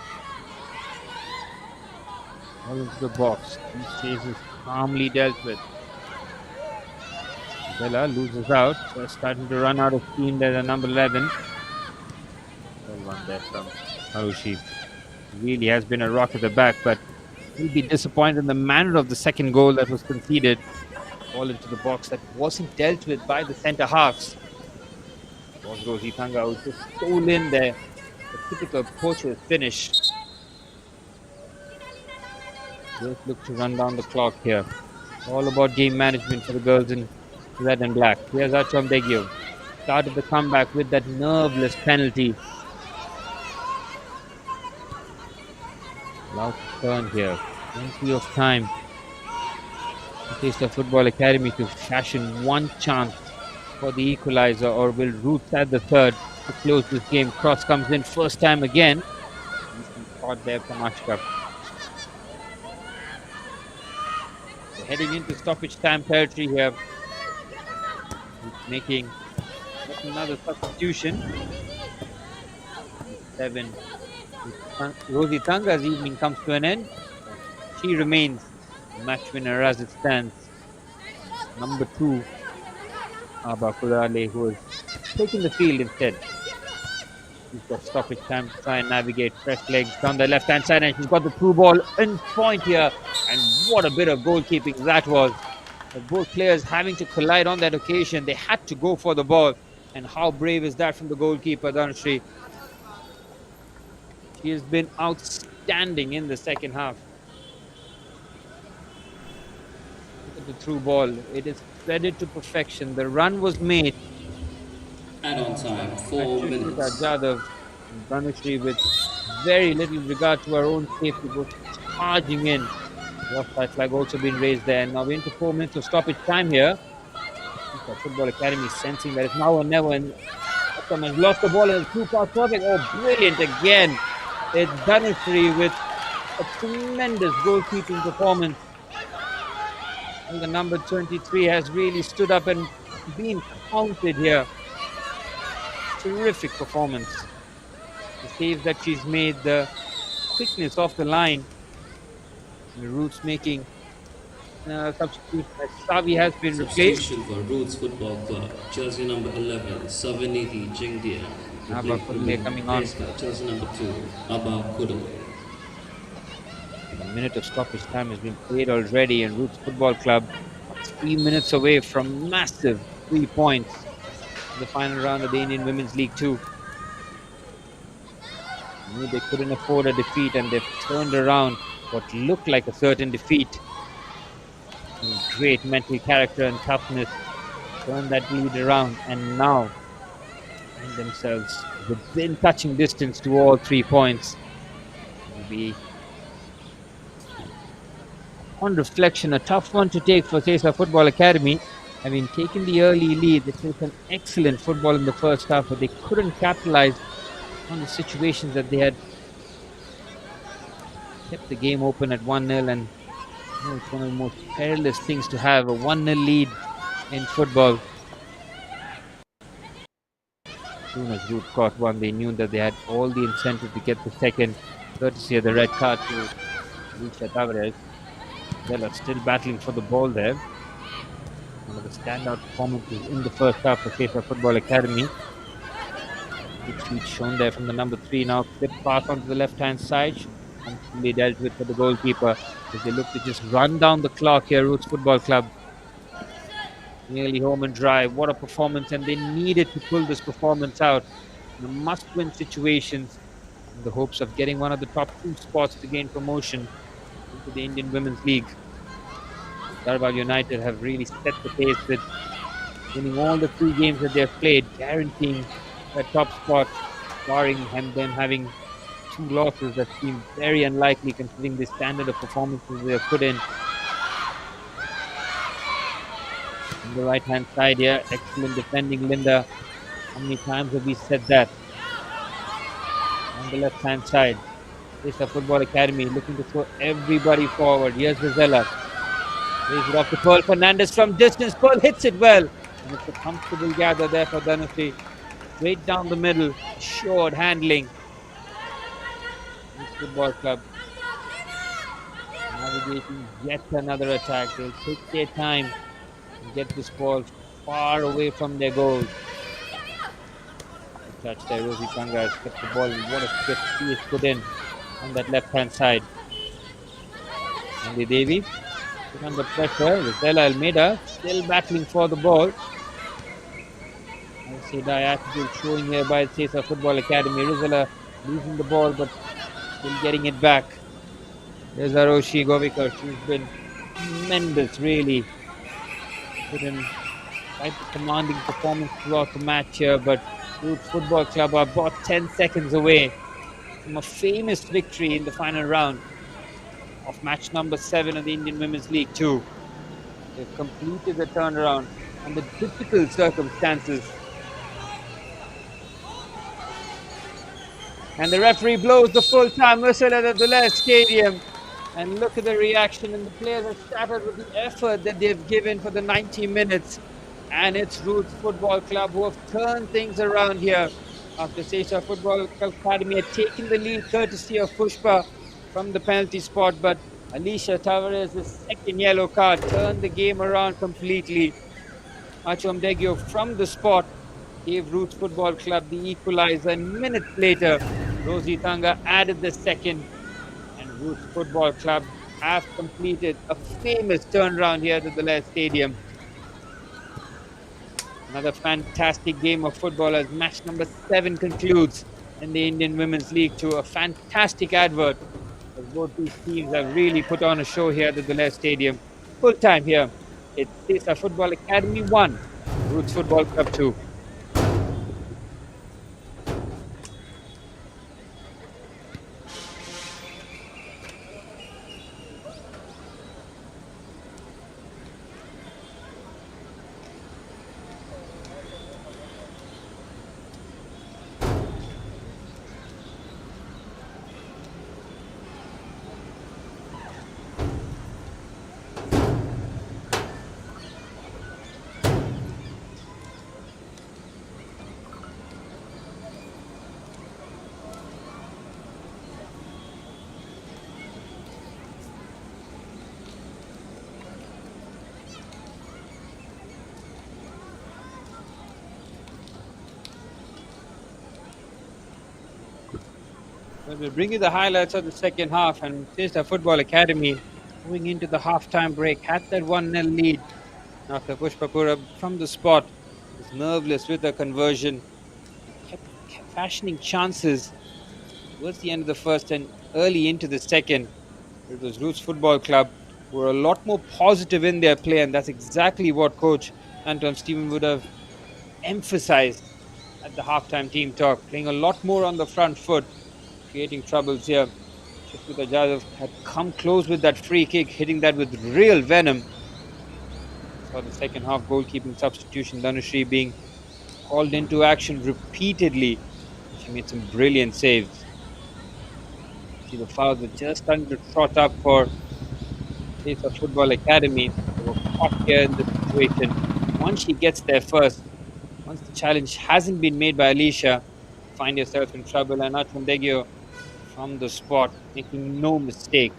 All into the box. These chases calmly dealt with. Bella loses out. So starting to run out of steam there, the number 11. Well, one there from Harushi. Really has been a rock at the back, but he'll be disappointed in the manner of the second goal that was conceded. Ball into the box that wasn't dealt with by the centre halves. It was Rosie Tanga who just stole in there. The typical poacher's finish. Just look to run down the clock here. All about game management for the girls in red and black. Here's Acham Begio. Started the comeback with that nerveless penalty. Allowed to turn here. Plenty of time. SESA Football Academy to fashion one chance for the equalizer, or will Roots add the third to close this game? Cross comes in first time again. Decent shot there from Ashraf. So heading into stoppage time territory here. He's making another substitution. 7. Rosie Tanga's evening comes to an end. She remains match winner as it stands. Number 2, Aba Kudale, who is taking the field instead. She's got stoppage time to try and navigate fresh legs on the left hand side, and she's got the through ball in point here. And what a bit of goalkeeping that was. Both players having to collide on that occasion. They had to go for the ball. And how brave is that from the goalkeeper, Dhanashree? She has been outstanding in the second half. Look at the through ball. It is threaded to perfection. The run was made. And on time, 4 minutes. Jadhav and Dhanashree, with very little regard to her own safety, was charging in. The offside flag also been raised there. And now we're into 4 minutes of stoppage time here. Football Academy sensing that it's now or never, and Akram has lost the ball and it's through pass perfect. Oh, brilliant again. It's Dhanashree with a tremendous goalkeeping performance. And the number 23 has really stood up and been counted here. Terrific performance. The save that she's made, the quickness off the line. The Roots making substitution as Savi has been replaced. Substitution for Roots Football Club, jersey number 11, Savanidhi Jingdia. Abba Kudale coming on. Jersey number 2, Abba Kudale. A minute of stoppage time has been played already, and Roots Football Club 3 minutes away from massive 3 points in the final round of the Indian Women's League 2. Knew they couldn't afford a defeat, and they've turned around what looked like a certain defeat. Great mental character and toughness, turn that lead around, and now find themselves within touching distance to all 3 points. It'll be, on reflection, a tough one to take for SESA Football Academy. Having taken the early lead, they played some excellent football in the first half, but they couldn't capitalize on the situations that they had kept the game open at 1-0, and it's one of the most perilous things to have, a 1-0 lead in football. As soon as Root caught one, they knew that they had all the incentive to get the second, courtesy of the red card to Alicia Tavares. They are still battling for the ball there. One of the standout performances in the first half for SESA Football Academy. Good feet shown there from the number 3. Now flip pass onto the left hand side. Comfortably dealt with for the goalkeeper as they look to just run down the clock here. Roots Football Club nearly home and dry. What a performance, and they needed to pull this performance out in a must-win situations in the hopes of getting one of the top 2 spots to gain promotion into the Indian Women's League. Darbal United have really set the pace with winning all the 3 games that they have played, guaranteeing that top spot, barring them having 2 losses that seem very unlikely considering the standard of performances they have put in. On the right hand side here, excellent defending, Linda. How many times have we said that? On the left hand side, SESA Football Academy looking to throw everybody forward. Here's Rizella. Raise it off to Pearl Fernandez from distance. Pearl hits it well. And it's a comfortable gather there for Dhanashree. Straight down the middle, assured handling. This Football Club navigating yet another attack. They'll take their time and get this ball far away from their goals. Touch there, Rosie Tanga has kept the ball, and what a quick she is put in on that left hand side. Andy Devi put under pressure. Rizella Almeida still battling for the ball. I see the attitude showing here by SESA Football Academy. Rizella losing the ball but still getting it back. There's Aroshi Govikar. She's been tremendous, really. Put in quite a commanding performance throughout the match here, but Roots Football Club are about 10 seconds away from a famous victory in the final round of match number 7 of the Indian Women's League 2. They've completed the turnaround under difficult circumstances. And the referee blows the full-time whistle at the Dulles Stadium. And look at the reaction, and the players are shattered with the effort that they've given for the 90 minutes. And it's Roots Football Club who have turned things around here after SESA Football Academy had taken the lead courtesy of Pushpa from the penalty spot. But Alicia Tavares' second yellow card turned the game around completely. Achom Degio from the spot gave Roots Football Club the equalizer. And minutes later, Rosie Tanga added the second. And Roots Football Club have completed a famous turnaround here at the Dulles Stadium. Another fantastic game of football as match number 7 concludes in the Indian Women's League to a fantastic advert, as both these teams have really put on a show here at the Dulles Stadium. Full time here, it's SESA Football Academy 1, Roots Football Club 2. We'll bring you the highlights of the second half, and SESA Football Academy going into the half-time break had that 1-0 lead after Pushpa Pura from the spot was nerveless with the conversion, kept fashioning chances towards the end of the first and early into the second. It was Roots Football Club who were a lot more positive in their play, and that's exactly what Coach Anton Stephen would have emphasized at the halftime team talk, playing a lot more on the front foot, creating troubles here. Shashmita Jadhav had come close with that free kick, hitting that with real venom. For the second half goalkeeping substitution, Dhanushri being called into action repeatedly. She made some brilliant saves. See, the fouls were just starting to trot up for SESA Football Academy. They were caught here in the situation. Once she gets there first, once the challenge hasn't been made by Alicia, find yourself in trouble. And Achum Degio from the spot, making no mistake.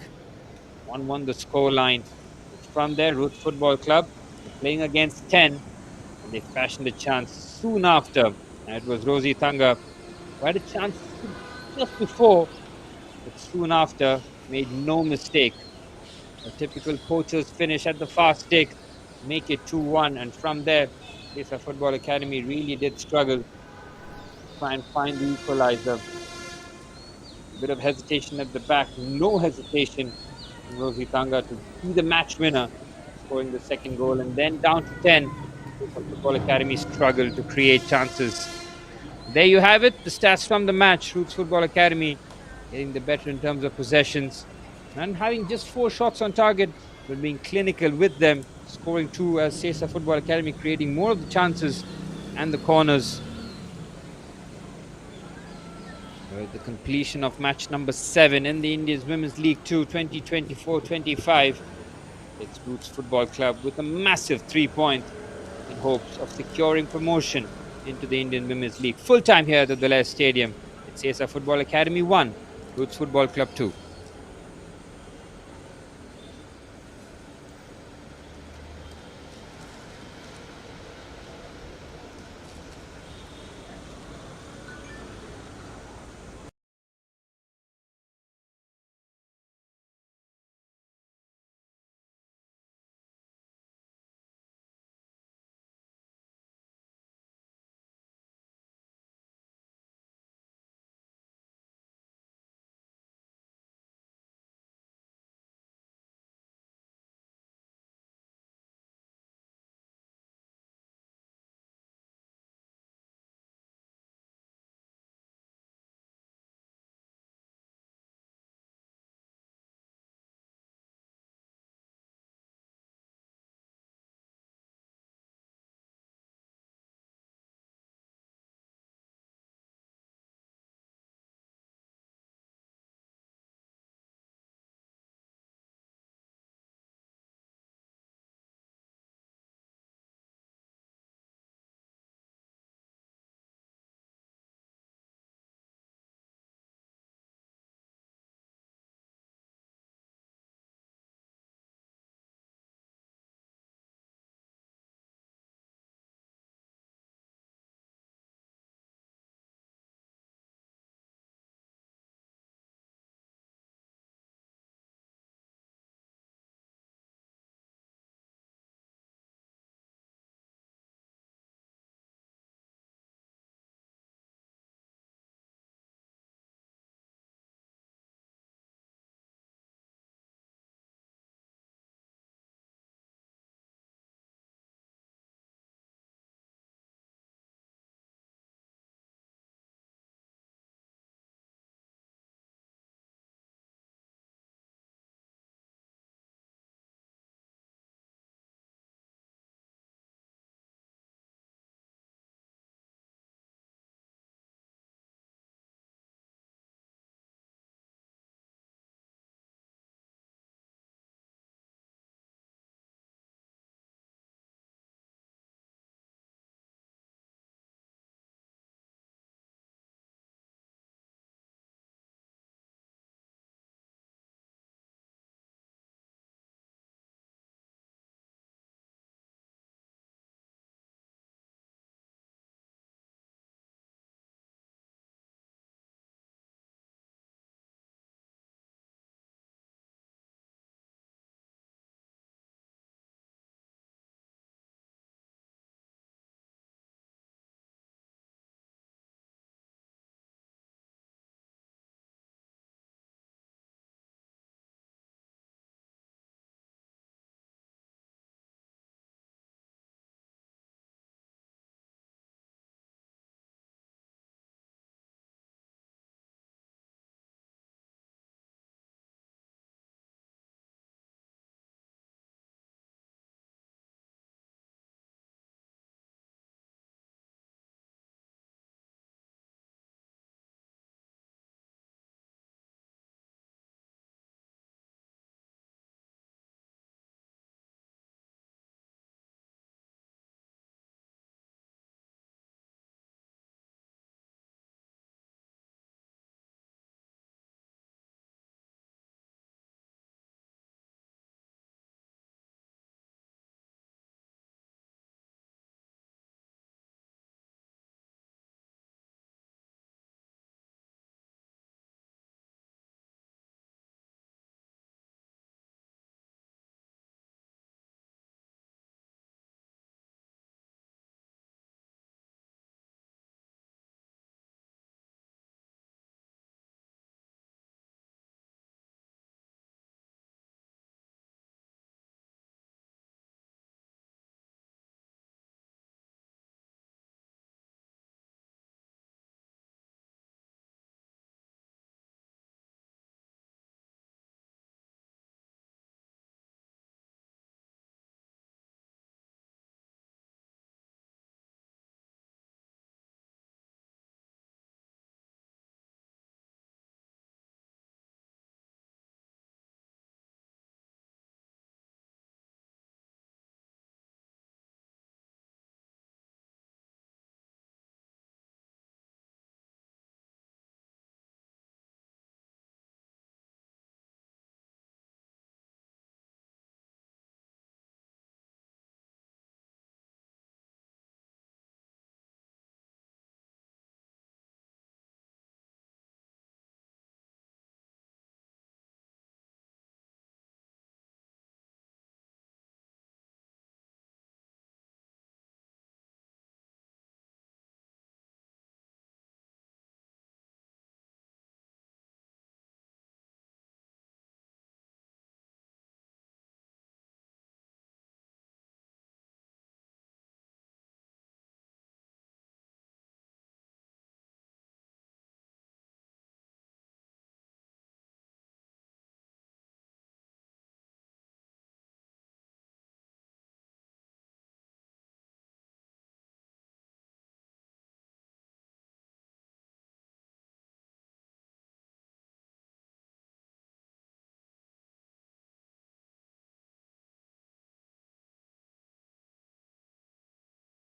1-1 the score line. From there, Roots Football Club playing against 10, and they fashioned a chance soon after. And it was Rosie Tanga who had a chance just before, but soon after made no mistake. A typical poacher's finish at the far stick, make it 2-1, and from there, SESA Football Academy really did struggle to try and find the equalizer. A bit of hesitation at the back, no hesitation from Rosie Tanga to be the match winner, scoring the second goal, and then down to 10. SESA Football Academy struggled to create chances. There you have it, the stats from the match. Roots Football Academy getting the better in terms of possessions and having just 4 shots on target, but being clinical with them, scoring 2 as SESA Football Academy creating more of the chances and the corners. With the completion of match number 7 in the India's Women's League 2 2024-25, it's Roots Football Club with a massive 3 points in hopes of securing promotion into the Indian Women's League. Full time here at the Dulles Stadium. It's SESA Football Academy 1, Roots Football Club 2.